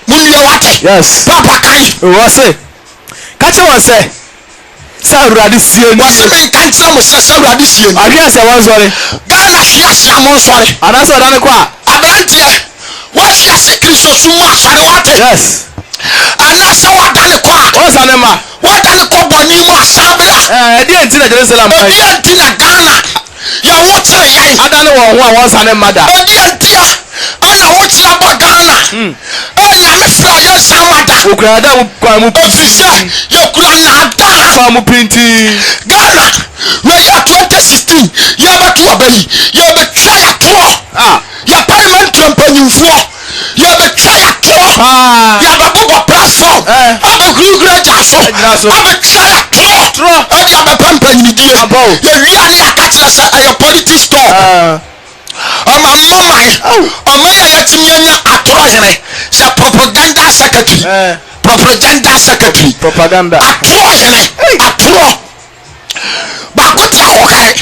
munie wate yes papa kai wo se kache won se Sauradi sieni wase me kantra mo se sauradi sieni ahia se wan sori Ghana hia se amon sori ana so dan kwa abrantie wa hia se Kristo suma sori wate yes ana se wa dan kwa o sanema wa dan ko boni mu asabra di enti na Jerusalem pa di enti na Ghana ya wo tere yan adane wo ho a won sanema da di enti ana wo tere ba Ghana enya me fra ya samada okura da mu kwa mu ofisa ya kura na da fa mu pinti Ghana we ya 2016 ya batu abai ya be twa ya to ya parliament campaign fuo ya be twa ya to Yababugo platform. Abagugura jaso. Abetria tro. Odi abepempa nyidie. Ye wia ne akatira sa ayo politics talk. Mama ya yatimianya atrohene. Sa propaganda secretary. Propaganda. Atro. Bakotia hokai.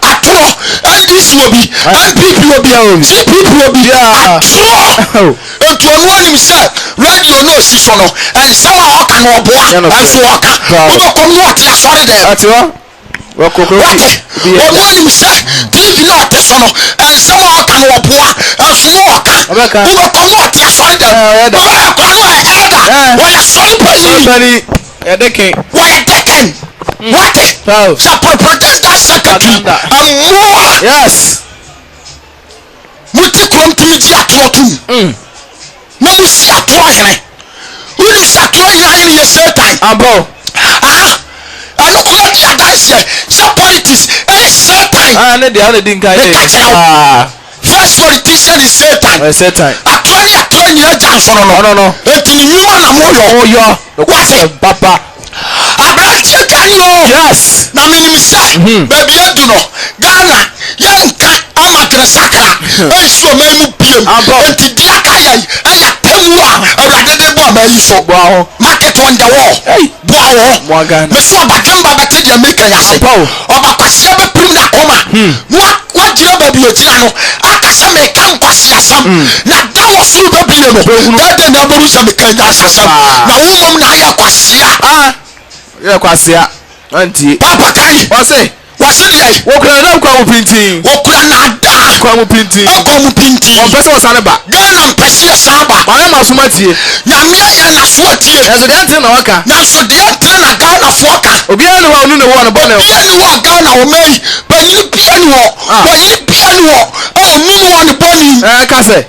Atro. NDC will be. NPP will be. CPP will be. Atro. Into a one himself. Radio no sisono. And someone can oboa. And so waka. Obo community sorry there. Atro. What? One himself. TV no tesono. And someone can oboa. And so waka. Obo community sorry there. Why sorry penny? Why taken? What? Propaganda secretary. More. Yes. Muti kontimiji atotu. Mamusi atohene. Uni si atohene ni Satan. Abo. Ano kuma di adanse. Sa politics. Satan. Ne dia dinka First politician is Satan. Satan. Atohene jansono no. Eti ni nyuma na moyo. What? Papa. Abranche kanyo. Yes. Na minimisa. Baby edu no. Ghana. Yanka amadre sakra. Enso memu piem. Enti diaka yai. Aya temwa. Awrade de bo abayi so. Boaho. Market on the wall. Boaho. Mwagana. Me so abatemba bete de make yase. Oba kwase be prim na koma. Wa jira baby ojira no. Akasa me kan kwase asam. Na dawo suru be bi ne no. Dade na boru se me kan asam. Na wo na aya kwase a. Yeah, kwasia. Auntie. Papa kai. Wase dey. Wokura na kwa mu printing. Wokura na da. Kwa mu printing. On person was aneba. Ghana mpesi asaba. Mama masuma tie. Nyamia ya na so tie. Yeso dey ante na waka. Na so dey ante na Ghana foka. Obi ani wa onu ne wo na bone. Obi ani wa Ghana o mei. Panyi bia ni wo. Panyi bia ni wo. Onu no wa ni boni. Kase.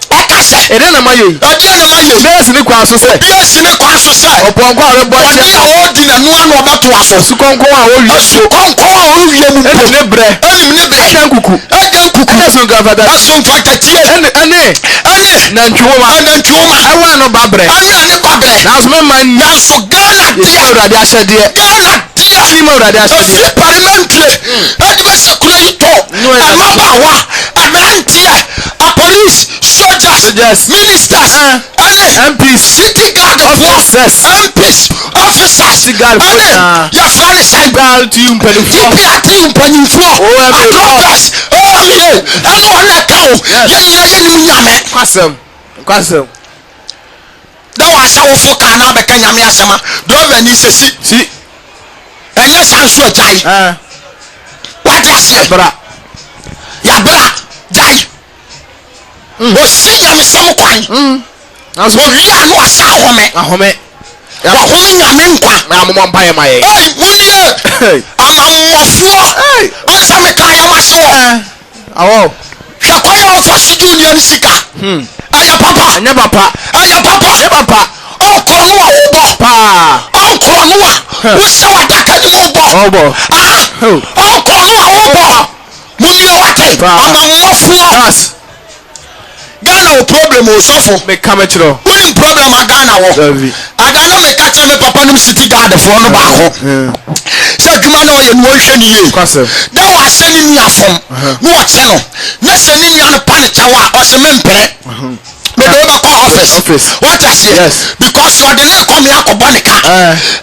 Ede na maye. Ede na maye. Bia si ni kwa so se. Bia si ni kwa so se. Oponkwa re bo tia. Oni ya wo di na nu anu obeto aso. Sukonko a wo wi. Sukonko a wo wi mu. Ede ne bre. Ne bre. Ede nkuku. Ede so gafada. Aso fata tie. Ane. Na ntwoma. Ewa no babre. Ane ne babre. Na so me man na so Ghana dia. Urade ahede. Ghana dia. Sima urade ahede. Parliamentary. Ade se kuleito. Amabawa. Amantia. A police. Soldiers. Ministers. MPs. City guard officers. MPs. Officers. City guard. Ya fare sai guard to you penifo. Ati mpanimfo. Atroplas. Oh yeah. Ano na kawo. Ye ni nyame. Kwasem. Da wa sha wo fo ka na be ka nyame asema. Do we ni sesi. Si. Enye sanso jai. What ya say? Bra. Ya bra. Jai. O si nyame sem kwan. Aso wi anu asa ahome. Ya home nyame nkwa. Na mo mpaye maye. Woni amamofo. Onsa me kan ya maso. Awo. Hwakoya ofo suju ni ansika. Aya papa. Anya papa. Okro no wo bo. Pa. Okro no wa. Wo se wa daka ni mo bo. Obo. Okro no wo bo. Mumi wate. Amamofo. Ghana wo problem o sofo me kamechiro woni problem Ghana wo Ghana me ka che me papa nim city guard for no ba ho se adwuma na o ye no hwe ni ye da wa se ni ni afom no o che no na se ni nya no pa ne chawa o se me mpere me do ba call office what I say yes because you dey na come here ko bonika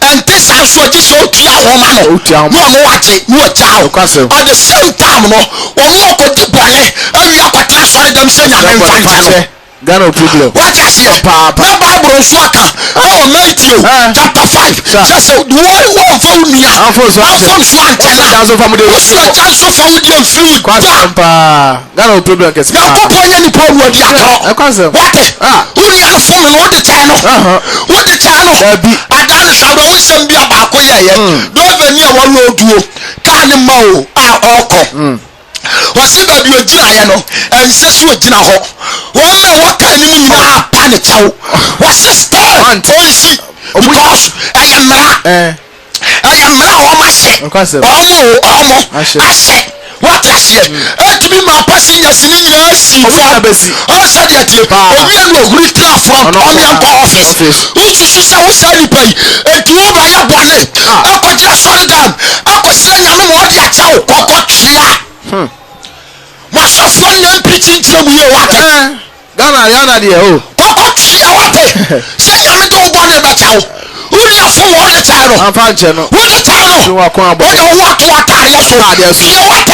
and this house so ji so tu ahoma no no waje no chao at the same time no o no ko di bole awi akwatra sori dem se nya me mfa Ghana problem. What I say? Papa. Na Bible swaka. Oh Matthew chapter 5. Just one for me. Afon so antena. Chance of family. Chance of family free. Papa. Ghana problem kesi. Ya ko ponya ni po wodi atro. What? Uni an fo me no de chano. Wo de chano. Adan sawo wo sem bia ba ko ye. Do be ni e wo lo duo. Ka ni ma o a oko. Wasi baby ojina ye no ense so ojina ho won me waka ni mu nyina pa ne chawo wasi stand onsi because ayamra o ma se omo ase what I say to be my person yasini nyina si for said yet obi anu ohuri tra from Omianko office ususu say wo say nipa yi etu wo ba ya bone akoja sorry down akosira nyame wo de acha wo kokotwea masofo nyam preaching tire mu ye wate Ghana de o kokotwea wate say nyame to bone ba cha wo uni afom wo le cha no amfa nche no wo le cha no wo de wo to atare so ye wate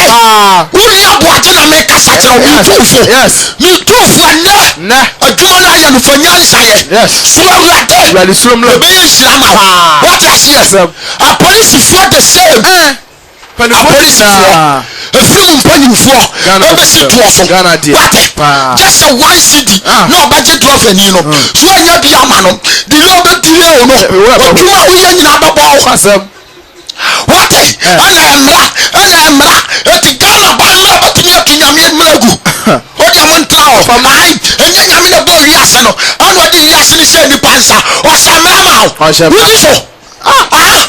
uni Aboagye na me kasa kire wo tufo yes me tufo na aduma na ya no fa nyansa ye yes so awurade really sumlo be yin shirama what I see a police for the same police from Panyufo obesi 12 what just a one city no budget 12 ani no so anya bia ma no delay obedile no oduma uye nyina babo asem what ana emra eti Ghana banna batumi atunyame mlagu odi amontra o ai enye nyame na bo wiase no anu odi wiase ni se ni pansa o samra ma o wudi so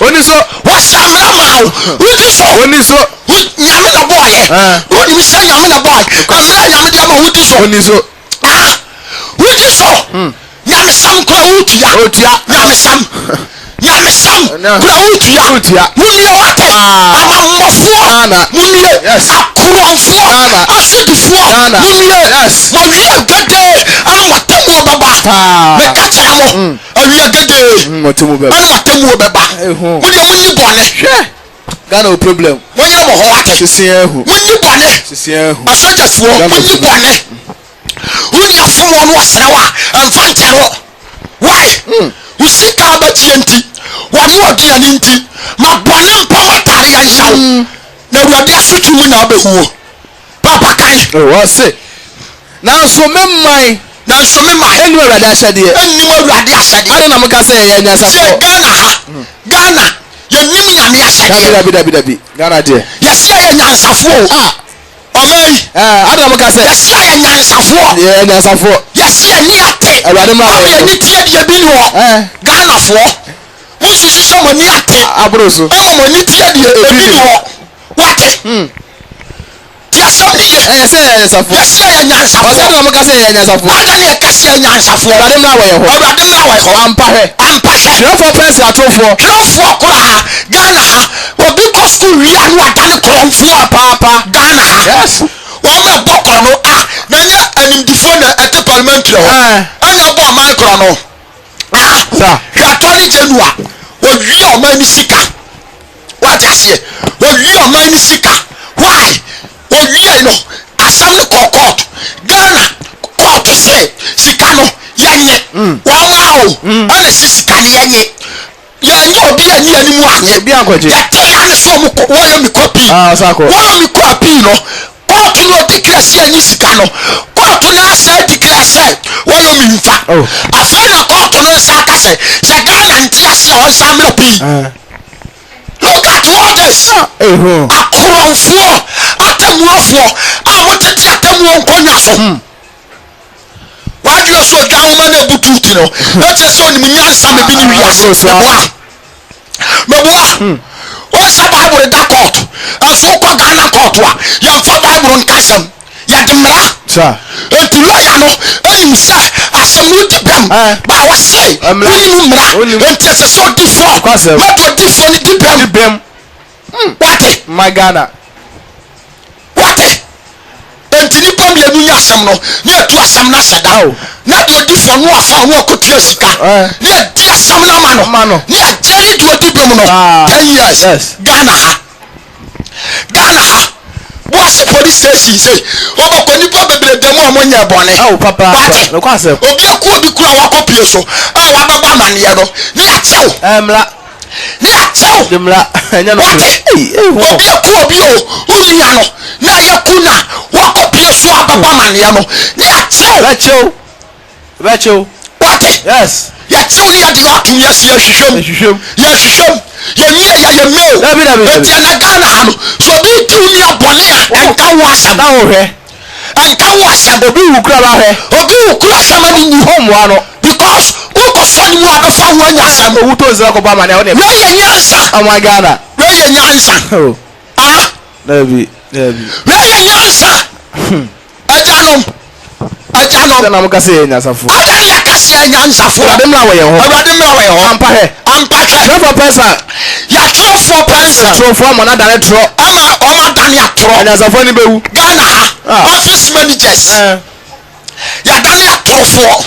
oni so wa samra ma o wudi so oni so nyame na boy wodi mi se nyame na boy amra nyame dia ma wudi so oni so wudi so nyame sam ko utia nyame sam kura utia munye wate amamofo munye akurofo asidifo munye mawiya gade amwatemu baba me kachara mo awiya gade motemu baba amwatemu baba munye bone Ghana o problem munye mo ho wate sisiahu munye bone asojafo munye bone uni afomo no asrewa amfantero why usika batienti wanu aduane nti mabone mpawa tare ya nyawo na awurade asutu mu na abehuo papa kan o se na so memman enu awurade ahyade enu awurade ahyade ade na muka say ya nyasa se Ghana yenim nyame ahyade dabi Ghana de yesi ya nyansafo omei ade na muka say yesi ya nyansafo yesi ya ni ate awurade ma ya ni tie de bi ni ho Ghana fo musu shisho mo ni ate abroso mo ni tie de ebi ni ho wate ti asam ni ye say safo yesi ya nyansafo ade na muka say ya nyansafo ade na kase ya nyansafo awurade ma we ho ampa he trofo press atofo kora Ghana ha obi ko school wi anu adane kromfo papa Ghana ha yes o me bokro no na nya animdifo na ete parliamentary ho anya bo micro no sa attorney general o wi o ma ni sika what asie o wi o ma ni sika why o wi no asam no court Ghana court say sika no yenye wa ma o ana sika ni yenye yenye obi anyi animu a bi ankoje ya te ya ne so mo ko wo yo mi copy sako wo yo mi copy no court no declare say anyi sika no court na say declare say wo yo mi nfa afa na court no sa ka say Ghana nti ase o sam lo pi look at all this akurofo atemuofo amotete atemu onkonya so wadu so dawuma na bututi no na che so ni nyansa me bi ni wiase meboa o sa Bible da court aso ko Ghana court wa ya fa Bible nkasam ya demra sa enti lawyer no enim say asem no dipem ba wa say ni mra enti se so difo ma to difo ni dipem wate my Ghana wate enti ni pom ya nunya asem no na tu asem na seda na do difo no afa no akotua sika na di asem na ma no na jeri do dipem no 10 years Ghana ha boss police station say obako nipa bebre demo amonya bone papa no kwase obi akuo bi kura wakopie so wa baba mane no na ya chew ni achew demla enya no obi akuo bi o unia no na ya kuna wakopie so baba mane no ni achew wate yes ya chew ni ya de atum ya si ahwehwem ya nie ya ye mail dabi na Ghana ha no so bi tu ni abone a enka wo asam na wo hwe enka wo asam obi wukura ba hwe obi wukura sama ni ni homo no because uko so ni mu abefa wo anya asam owu to zira ko ba ma na wo ne we ye nyansa my Ghana we ye nyansa Nabi. Where nyansa. Ajanom. Na mo kase nyansafo. Adan ya kase nyansafo. Awurade mra we ho. Ampa he. Trofo pesa. Ya trofo pesa. Trofo amana dane tro. Ama o dane atro. Nyansafo ni bewu. Ghana ha. Office managers. Ya dane atrofo.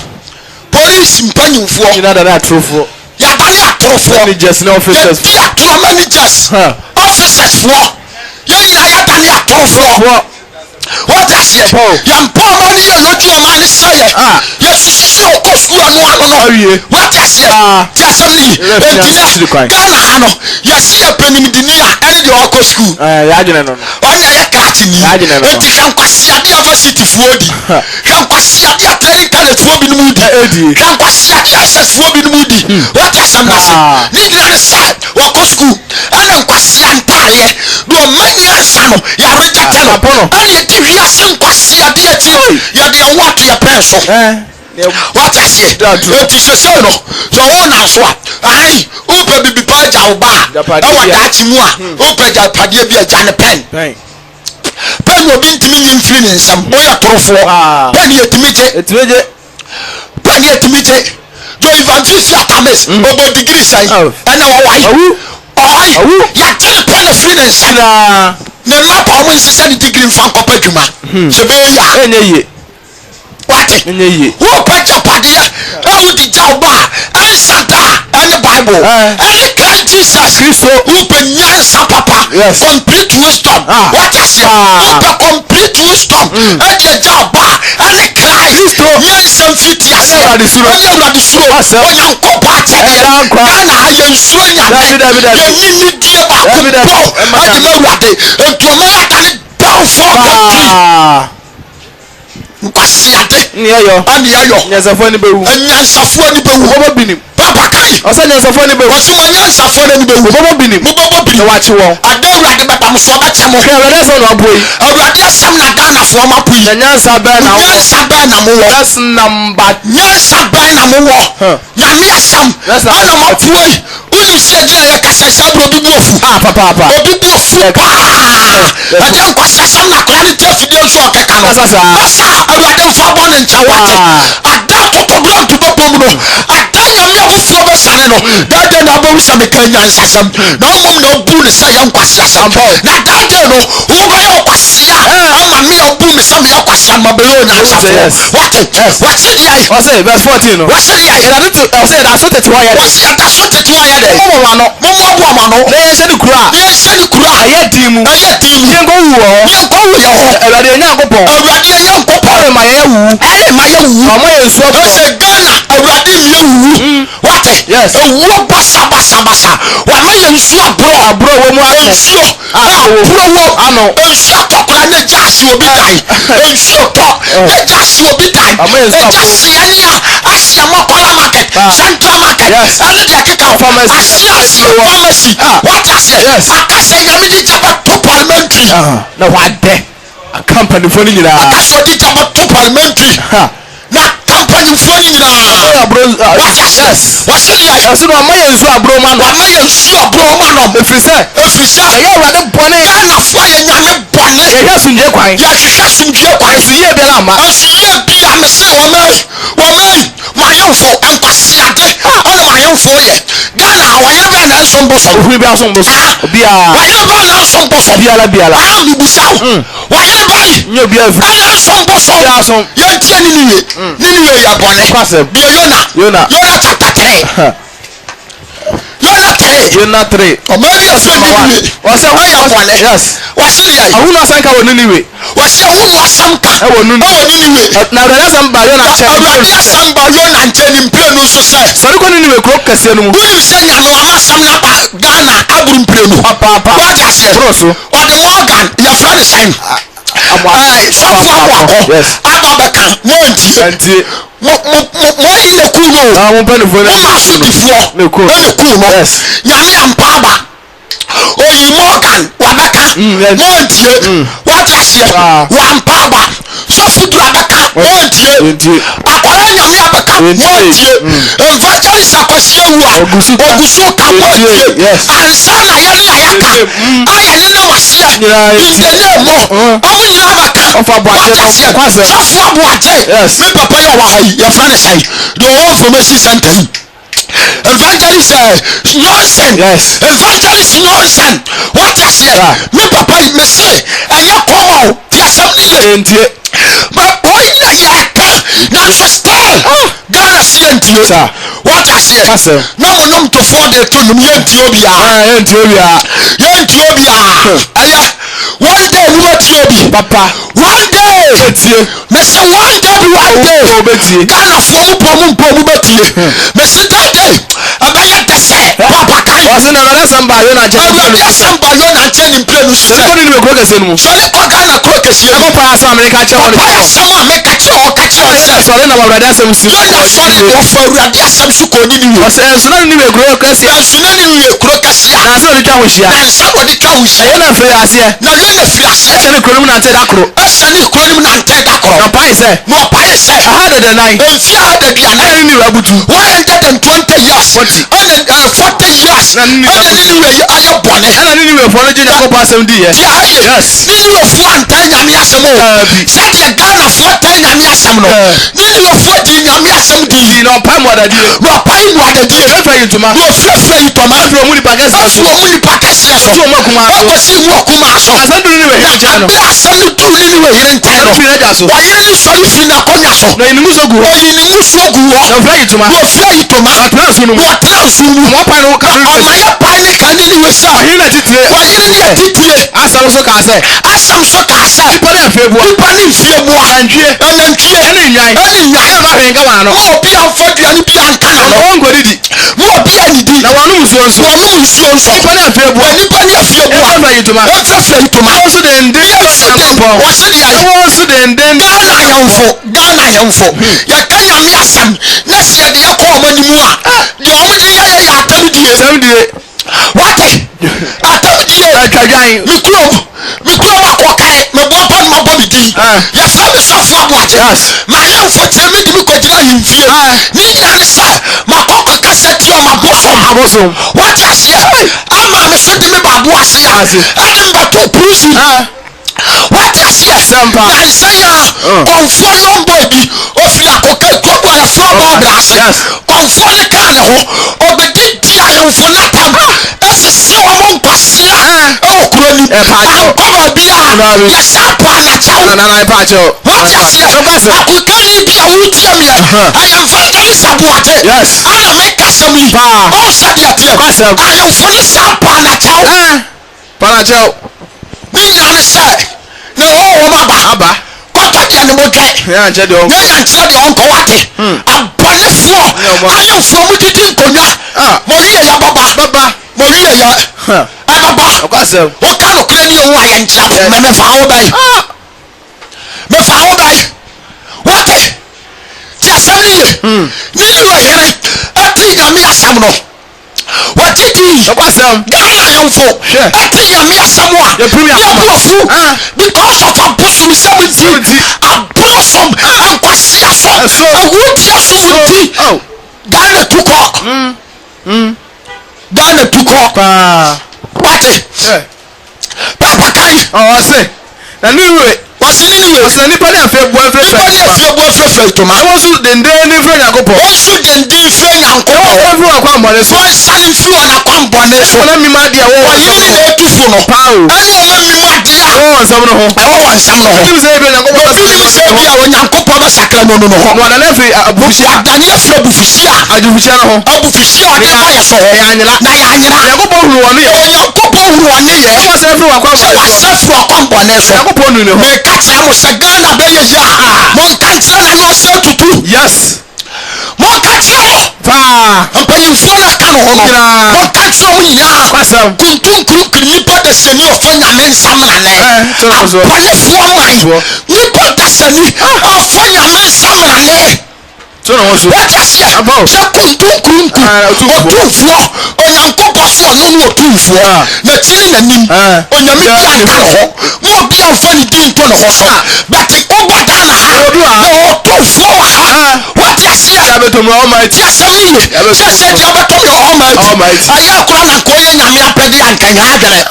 Police mpanyimfo. Ina dane atrofo. Ya dane atrofo. Managers na officers. Ya atro managers. Officers fo. Ya dane atrofo. What I say? Young poor money, you know, your man is saying, yes, she will go school and one. What I say? Just only Ghana, yes, see a penny in the near and your uncle school. I don't know. Only a cat in you. Can Quasia University Fody. Can Quasia College for being moody. Can Quasia SS for being moody. What I say? Need not decide or go school. And then Quasia and Talia. No many son, you read that telephone. We are some Quasia deity. You are the what your person. What I say? It is a son. So on as what? I open the Paja Oba. That's more. Open the Padia Jan pen. Pen will be to me in feeling some boy for pen yet to meet it. Pen yet to meet it. Joe Evangelist Yatamis over the Greece and our wife. Oh, you tell pen of feeling. Ne map a won sese ni degree fan kopa dwuma se be ya enye what enye wo pacha padia e wo di jawba ansata and bible and Christ Jesus Christo who penyansa papa complete wisdom what I say the complete wisdom and the jawba and Christ nyansa fiti ase and the suro onyankopa chede na ye nsuo nyame ye ni die ba ko ayi mawade entomaya down for country nkwasiade niyo ani ayo nyansafo ni bewu bobo binim papa kai o se nyansafo ni bewu o so nyansafo ni bewu bobo binim wachi won adawrade baba mo so ba chemo awrade so no boy awrade asam na Ghana fo ma pui nyansa ba na mo wo that's number nyansa ba na mo wo nyame asam ana ma pui uni se gina ya kasasa bro bi bofu papa obi bofu adan kwasasa na quality video so okeka no sasa awrade mfa bo ne ncha wate ada totogram to bepom no adan nyame ofo be sane no dade na bo wisame kan nyansasam na omom na obu ne say yankwasiasam na dade no wo go yo kwasia ama me obu me say me yakwasia ma be yo nyansafo wate dia o say verse 14 no what say dia ina to o say that so tete wa ya de say that so tete wa ya de mo wa no na ye se ni kura aye dimu ye go wu yo awrade nyankopon ma ye wu omo ye nsuo o say Ghana awrade mi wu wate yes wo basa wa ma ye nsuo abro wo mu nsuo abro wo ano nsuo tokra ne jasi obi dai nsuo to ne jasi obi dai jasi ania asia mokola market central market and the akeka pharmacy what I say akase yami ni jaba to parliamentary na wade a company for ni nyina akase di jaba to parliamentary na company for ni nyina what I say what say ya so no maye nsu abro ma no efrise ya wade bone na fo ya nyame bone ya sunje kwan so ye bi la ma me say woman my yonfo enkwasiade ona my yonfo ye Ghana wayere ba na nsomboso ohun bi asomboso bia wayere ba na nsomboso biala mi busaw wayere ba nyo bia fu na nsomboso bia asom ye tie ni niwe ya bone bia Yona chapter 3 Yona 3 omeri afeni wase ho ya bone yes wase ya ahunu asanka wo niwe wase ahunu asanka wo niwe na awrade asamba Yona che awrade asamba Yona nche ni mprenu so se sori ko niwe ko kase no mu wi se nya no amasam na ba Ghana aburu mprenu papa what I say broso o de Morgan ya friend sign so for yes ababeka monti mo ile kuno mo benefo na sutifo ne kuno yes nyame ampaba oyi Morgan wabeka montie what I say wampaba so futu abeka montie akwara nyame abeka evangelist akwasi ewu ogusu ka montie ansana yɛne ayaka ayɛ ne wase in the name ɔmo nyina baka ɔfo Aboagye me papa yɛ wɔ ha yi yɛfrɛ ne sɛ the whole information center yi evangelist nonsense evangelist nonsense what is here me papa yi me say ɛyɛ kɔn o ti asɛm ne yɛ but boy na yɛ ka na so still Ghana si ntie what is here na mo nom to for the to nom yɛ ntie obia ɛyɛ one day we were to papa one day me say one day Ghana for mu betie me say that day abaya tese papa kai o se na na samba yo na che ni play no so ko ni me ko kese no so le ko Ghana ko kese ko pa asa America che o pa asa America che o ka che o se so le na wa brother asem si na so le wo fa urade asem su ko ni ni o se so na ni me kuro kese so na ni me kuro kese na so ni twa wo hia na so wo di twa wo hia na fe ase na yo na fi ase ese ni kuro mu na te da kuro na pa ise aha de nine enfi aha de nine ni wabutu 120 years 40 years na ni we aye bone na ni we fo no je Jacob asem di ye yes ni we fo antan nyame asem o said ye Ghana fo tan nyame asem no ni we fo di nyame asem di no pa mo adadie e fa yituma no fe yituma afro mu ni pakese so so mo kuma o ko si mu kuma so asandu ni we hiri chano asandu tu ni we hiri ntan no fi na ja so wa yiri ni so fi na konya so na ni muso gu no fa yituma atra sunu mo pa no ka o ma ya pa ni kan ni we sa yiri na titire wa yiri ni titire asam so ka se ipa na febu antwie ene nyan ba hwen ka wa no mo bi anfodua ni bi ankana no won go didi mo bi anidi na wonu nsuo ipa na febu fa yituma o so de ndi o se di ayi o so de ndi Ghana yamfo ya kanya mi asam na se de yakọ omanimu a de omo de ya atamdie wate atamdie atwadwan mikro makokai mebo pa ma bo bidi ya fa me sofo Aboagye ma yamfo tire me dimi kodina himfie ni nyane sa makoko kaseti o maboso what is here ama me so dimi babo ase ya ani mbato prison what is here sampa ansaya konfo young boy bi ofia koke kobo ya from brase konfo ne kan ho obedi dia yamfo natam esese omo nkwasia okuro ni kobo bia ya sapa na chawo na pa chawo what is here akukani bia wutie me I am Evangelist Aboagye ana make assembly o said ya tie I am for sapa na chawo pa na chawo ni nyane sai na wo aba kota dia ne modwe ya nche de on ya nche de on ko wate abonefo ayo fo mu didi nkonya mo wiye ya baba mo wiye ya baba okwase o ka no kra ni o aye ncha me fa wo bai wate ti asemi ni ni wo here ati nyame asam no watiti okwasem Ghana yamfo ati nyame asam a ya bofu because of abosom 70 abosom ankwasi aso awuti aso wuti Ghana tuko wate papa kai o se na niwe wase ni pa na fe bu afefe to ma wo su dende ni fe Nyankopɔ o su dende fe Nyankopɔ o fe wa kwa mbone so o sane fi wa na kwa mbone so na mi ma dia wo yiri na etufo no pa o ani o ma mi ma dia o nsam no ho o nsam no ho ni se be Nyankopɔ bi se bi a wo Nyankopɔ ba sakra no no ho mo na na fe abufusia dani afra abufusia abufusia no ho abufusia o da ya so ya anyira na ya anyira Nyankopɔ huru wonu ye Nyankopɔ huru wonu ye o se fe wa kwa mbone so Nyankopɔ nu ne ho me katra mo se Ghana be ye ya mo katra na no se tutu yes mo katra mpanyinfo na ka no ho no mo katra mo nya kwasam kuntun kuru nipa da sani ofo nyame nsam na ne polefo man nipa da sani ofo nyame nsam na ne so no so what is here se kuntun kuru otunfo Onyankopɔ so no no otunfo na tiri na nim onyame bi aka ho mo bi amfa ni din to no ho so but ogoda na ha no otunfo wa ha what is here to me almighty. Yes, I mean. Yes, I never told you almighty. I have grown and going and I'm ready and can have it.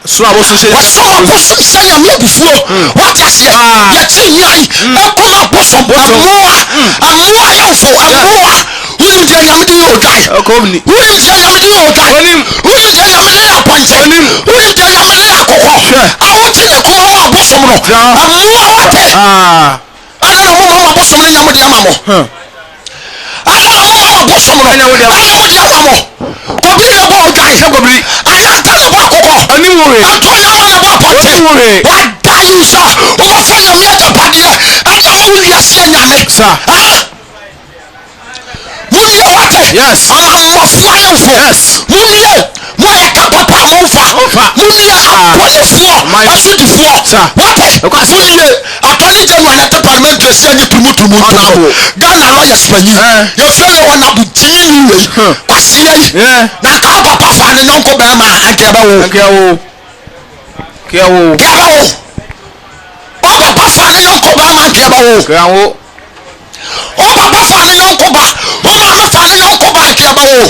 So I was saying, what some say I'm here before. What I say? Yet in yai, I come up with some more. I'm more helpful. I'm more. Who is the young dude? Who is the young dude? Who is the young appointed? Who is the young cocoa? I want to come out with some more. I'm more what? I don't know mama bosom na nyam dia mamo. I don't know mama bosom na nyam dia mamo. Kobi na bo dai se kobi. Aya ta na bo akoko. Ani wo he. Anto na wa na bo apote. Ani wo he. Wa dai so. O ma fa nyam ya japade. Ana wo wi ase nyame. Sa. Mumie wate. Yes. Ama mo fa yo fo. Yes. Mumie. Mo ya ka papa mo fa. Mumie apolifo. Asudifo. Sa. Wate. Mumie. Attorney General at the Parliament to say you promote Ghana lawyers for you. Your fellow honorable Timmy. I see it. Now, Papa Fan and Uncle Bama and Kiabo. Papa Fan and Uncle Bama and Kiabo. Oh, Papa Fan and Uncle Ba. Oh, Mama Fan and Uncle Ba Kiabo.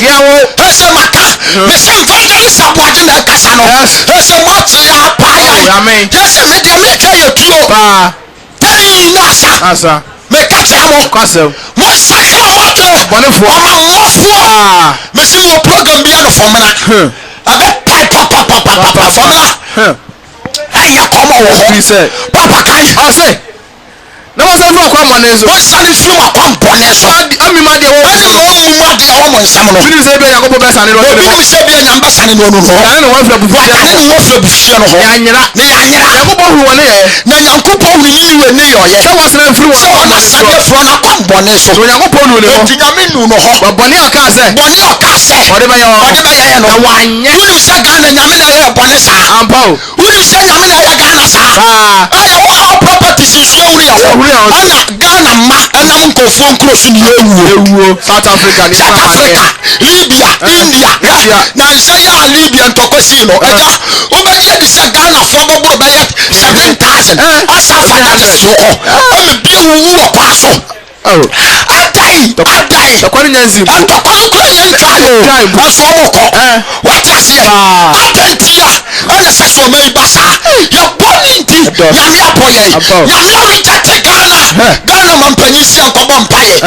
There's a Maka. There's some Evangelist Aboagye and Casano. There's a Motia Paya. There's a Media Trio. Nasa me catch am kwasem mo sakra water bonefo ama me see your program be no for mena abe papa for mena aya komo wo ho say papa kai o say na mo say no kwa monezo o sani fi wa kwa bonezo ami ma de wo mo nsam no bi say be yakobo be sani no bi say be nyamba sani no no ya no wa fra bu fie no ho ya nyira yakobo hu woni ye na yakobo hu yi we ne yo ye say was na free wa na sabe fro na kwa bonezo so yakobo nu ne ho tinyame nu no ho boni aka say o de ba ye no wa anye hu say ga na nyame na ye bonesa ampa o hu say nyame na ye ga na sa aya wa properties so uri ya ana Ghana ma ana nkofo nkrosu ni ewu South Africa Libya India na nse ya Libya ntokosi no eja o be je di se Ghana fo gbogbo be 7,000 asa finance so o me bi wu wo paso adai tokoni nyanzi tokoni ko yen tribe aso mo ko what I say atentia ana se so me basa ya boninti nyame apoye nyame reject Ghana mampanyisi akobo mpaye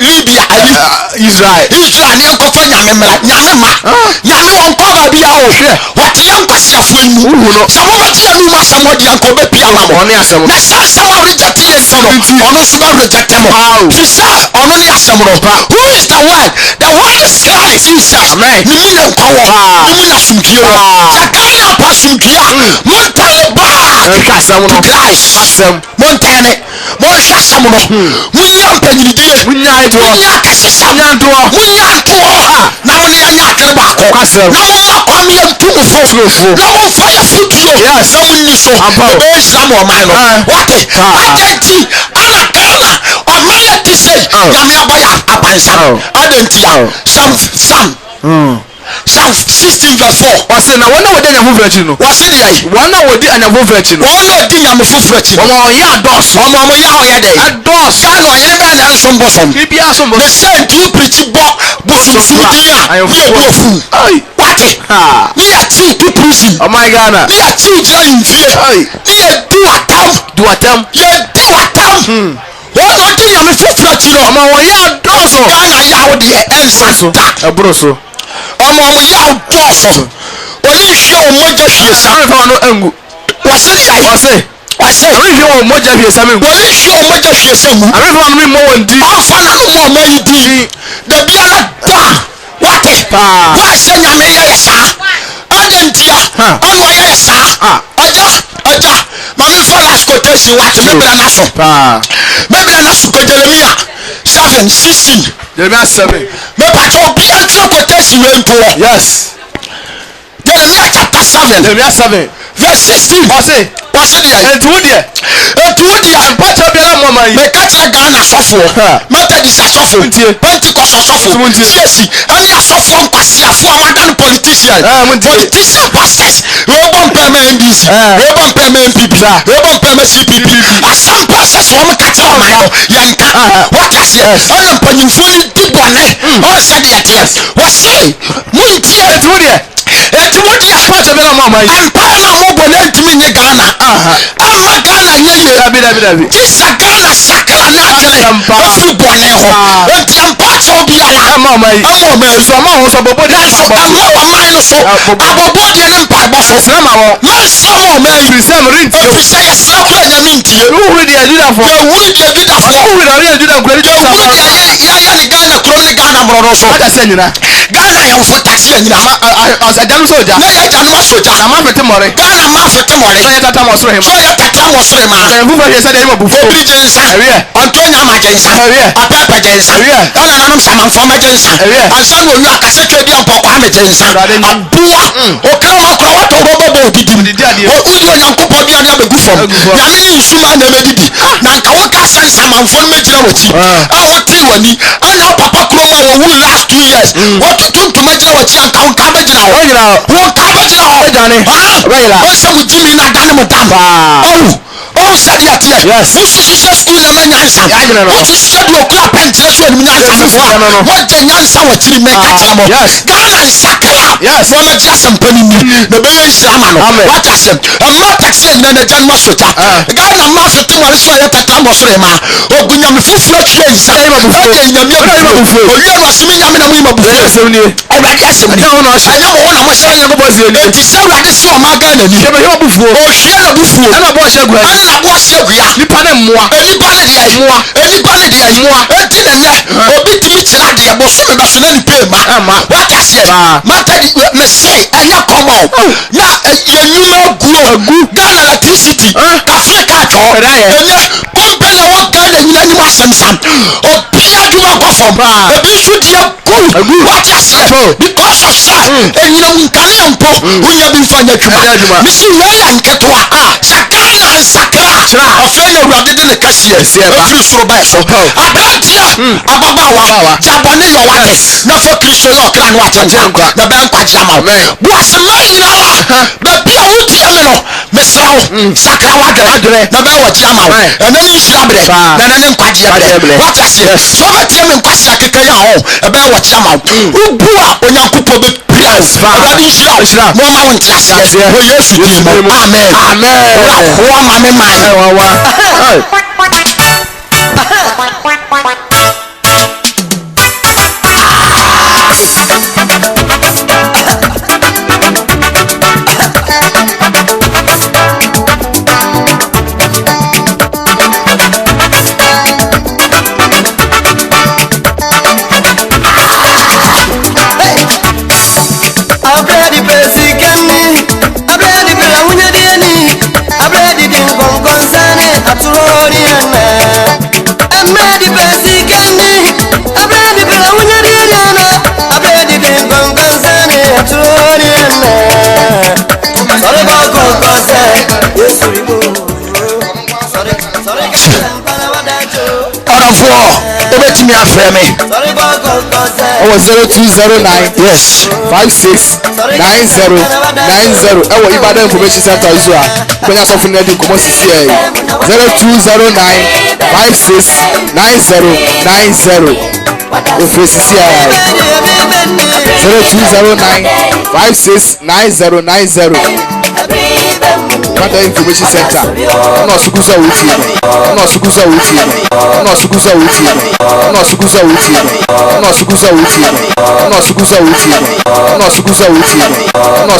Libya Israel ni ankofa nyame mra nyame ma nyame wonko ba bia o what yankwasi afuimu samo mati anu ma samo di ankobe pia ma mo na samo reject yes no ono so ba reject mo preserve ono ni asem no who is the word is Christ himself ni mi yankowo ni mi asumkio Ghana pasumkia montane ba asem no Christ asem montane mo hwasam no munya mpanyidie munya kasesa munya nto na mo ne anya akere ba ko na mo ma kwame ntumfo na mo fa ya futuo na mo ni so be islam o man no wate adenti ana Ghana o man ti say nyame aboya abansa adenti Psalm 16 verse 4. Wase na wona wodi anya fufrechi no. Wase de ai. Wona wodi anya fufrechi no. Wona wodi anya fufrechi no. Omo ya dos. Omo ya oya de. Ados. Ga no ye be na nso mbosom. Bibia so mbosom. Me say do preach busumfu dia. Ye bofu. Ai. Wate. Ha. Me ya chi to prison. Oh my God. Me ya chi jira infie. Ai. Me ya do atam. Ye do atam. Wona wodi anya fufrechi no. Omo ya dos. Ga na ya wodi ensa so. Ebro so. Omo ya dofo oni hwe o moja hwe same fa no angu wase kai wase oni hwe o moja hwe same oni hwe o moja hwe same ame fa no mi mo wondi afa na no mo yi di da biara da wate wase nyame ya sa adentia ono ya sa aja mami fa last quotation watch mebra na so ko Jeremiah 7:16 Jeremiah 7 me pato bi antra quotation we nto yes Jeremiah chapter 7 verse 16 wase dia etu dia pato bi la mama yi me ka che Ghana sofo mata Methodist asɔfo Pentecost asɔfo CAC ɛne asɔfo nkwasiafo a wadan politician pastors wɔbɔ mpɛmɛ NDC wɔbɔ mpɛmɛ NPP wɔbɔ mpɛmɛ CPP asam pastors wɔn kata wɔn ayɛ yɛnka wɔte aseɛ ɛna mpanyinfo yi di bɔnɛ ɔsɛ deɛ teɛ wɔse mu ntie etu deɛ eti wo deɛ pɔtɔ bi na ɔmo ɔmo yi mpae na ɔmo bɔ ne ntumi nye Ghana ama Ghana nye yie dabi tisa Ghana sakra na akyerɛ efiri bɔnɛ hɔ eti mpa kyɛ obiara ɛma ɔmo yi so ɔmo ahosuo so bobo deɛ nanso ɛma ɔman no so abɔbɔ deɛ ne mpaebɔ so sinama wɔ mɛsrɛ ma ɔman yi firisɛ mo rintie efiri sɛ yɛsrɛ kora nyame ntie wuhuri deɛ judafoɔ yɛwuri deɛ judafoɔ wuhuri deɛ ɔyɛ juda nkura juda yɛwuri sama deɛ yɛayɛ ne Ghana kurom ne Ghana mmorɔdɔ so ɔda sɛ nyina Ghana yɛmfo taxi anyina ɔsɛgya no sɛ ɔgya na yɛagya no asogya na ma fete mɔre Ghana ma fete mɔre sɛ yɛ tata mɔ soro hema so yɛ tatra wɔ soro ma sɛ yɛn fufuo hwɛ sɛ deɛ yɛ ma bufuo obiri gye nsa ɛwiɛ Antonia ma gye nsa apɛpɛ gye nsa Ghana nanom samanfoɔ ma gye nsa ansa na owi akasɛ twa bi ampɔkwa ma gye nsa aboa okra wa kora watɔ bɔbɔbɔ odidim wodi onyankopɔn bi ane abɛgu fam nyame ne nsuma na ɛbɛdidi na nka woka sɛ nsamanfoɔ no mɛgyina wɔkyi a wotee w'ani ana papa kurom a wɔwu last 2 years wɔtoto ntoma gyina wɔkyi anka wo nka bɛgyina hɔ wo nka bɛgyina hɔ ɔsɛ mo gyimi na adane mo dam ɔwo sɛdeɛ teɛ wosu hyehyɛ skul na ma nyansa wosu hyehyɛ deɛ ɔkura pɛnkyerɛ so anim nyansa fofoɔ wɔgye nyansa wɔkyiri mɛka kyerɛ mɔ Ghana nsakra wɔmɛgye asɛmpa no ni na bɛyɛ nhyira ma no wata asɛm ɛma taxi anyina na agya no asogya Ghana ma fete mɔre so a yɛ tatra mmɔ soro ma ɔgu nyame foforɔ twɛ nsa ɛde nyame abufuo ɔwie no ɔseme nyame na mo yima bufuo awurade asɛm ni ɛnyɛ mo wo na mo hyɛ enti sɛ awurade se ɔma Ghana ni ɔhwie na bufuo ɛna bɔ hyɛ gua ɛna bɔ hyɛ gua nipa ne mmoa nipa ne deɛ enti ne nɛ obi tumi kyerɛ adeɛ bɔ so bɛbɛ so na nipa ma wata aseɛ mata mese ɛnyɛ kɔmɔ na yɛnwuma agu Ghana electricity kafre ka atwɔ ɛnyɛ kɔmpɛ na wɔ Ghana nyina anim asɛmsam obia adwuma kɔ fam ebi nso deɛ gu wata aseɛ because of sɛ ɛnyina nkane mpo wonya bi mfa nyɛ adwuma mesi wɛyɛ nketewa sɛ Ghana nsakra afei na awurade de ne kɛseɛ ɛfiri soro bɛɛ so aberanteɛ ababaawa gyabɔne yɛ wade na fa kristo yɛ ɔkra no akyɛnkwa na bɛɛ nkwagye ama wo boasema nyinaa baabi a wotie me no mesrɛ wo sakra wadwerɛ na bɛɛ wɔgye ama wo ɛna ne nhyira berɛ na ɛna ne nkwagyeɛ berɛ wate aseɛ sɛ wobɛtie me nkwase akeka yɛ hɔ ɛbɛɛ wɔgye ama wo wobu a onyankopɔn bɛpia wo awurade nhyira wo na ɔma wo nte aseɛ wɔ yesu din mu amen wura ma me man obetumi afrɛ me ɛwɔ 0209 yes 569090 ɛwɔ Ibadan information center nso a kɔnya sɔfo no adi nkɔmmɔ sisi ɛ 0209 569090 ofiri sisi ɛ 0209 569090 Ibadan information center ɔna ɔsukusa wuti no ɔna ɔsukusa wuti no ɔna ɔsukusa wuti no ɔna ɔsukusa wuti no ɔna ɔsukusa wuti no ɔna ɔsukusa wuti no ɔna ɔsukusa wuti no ɔna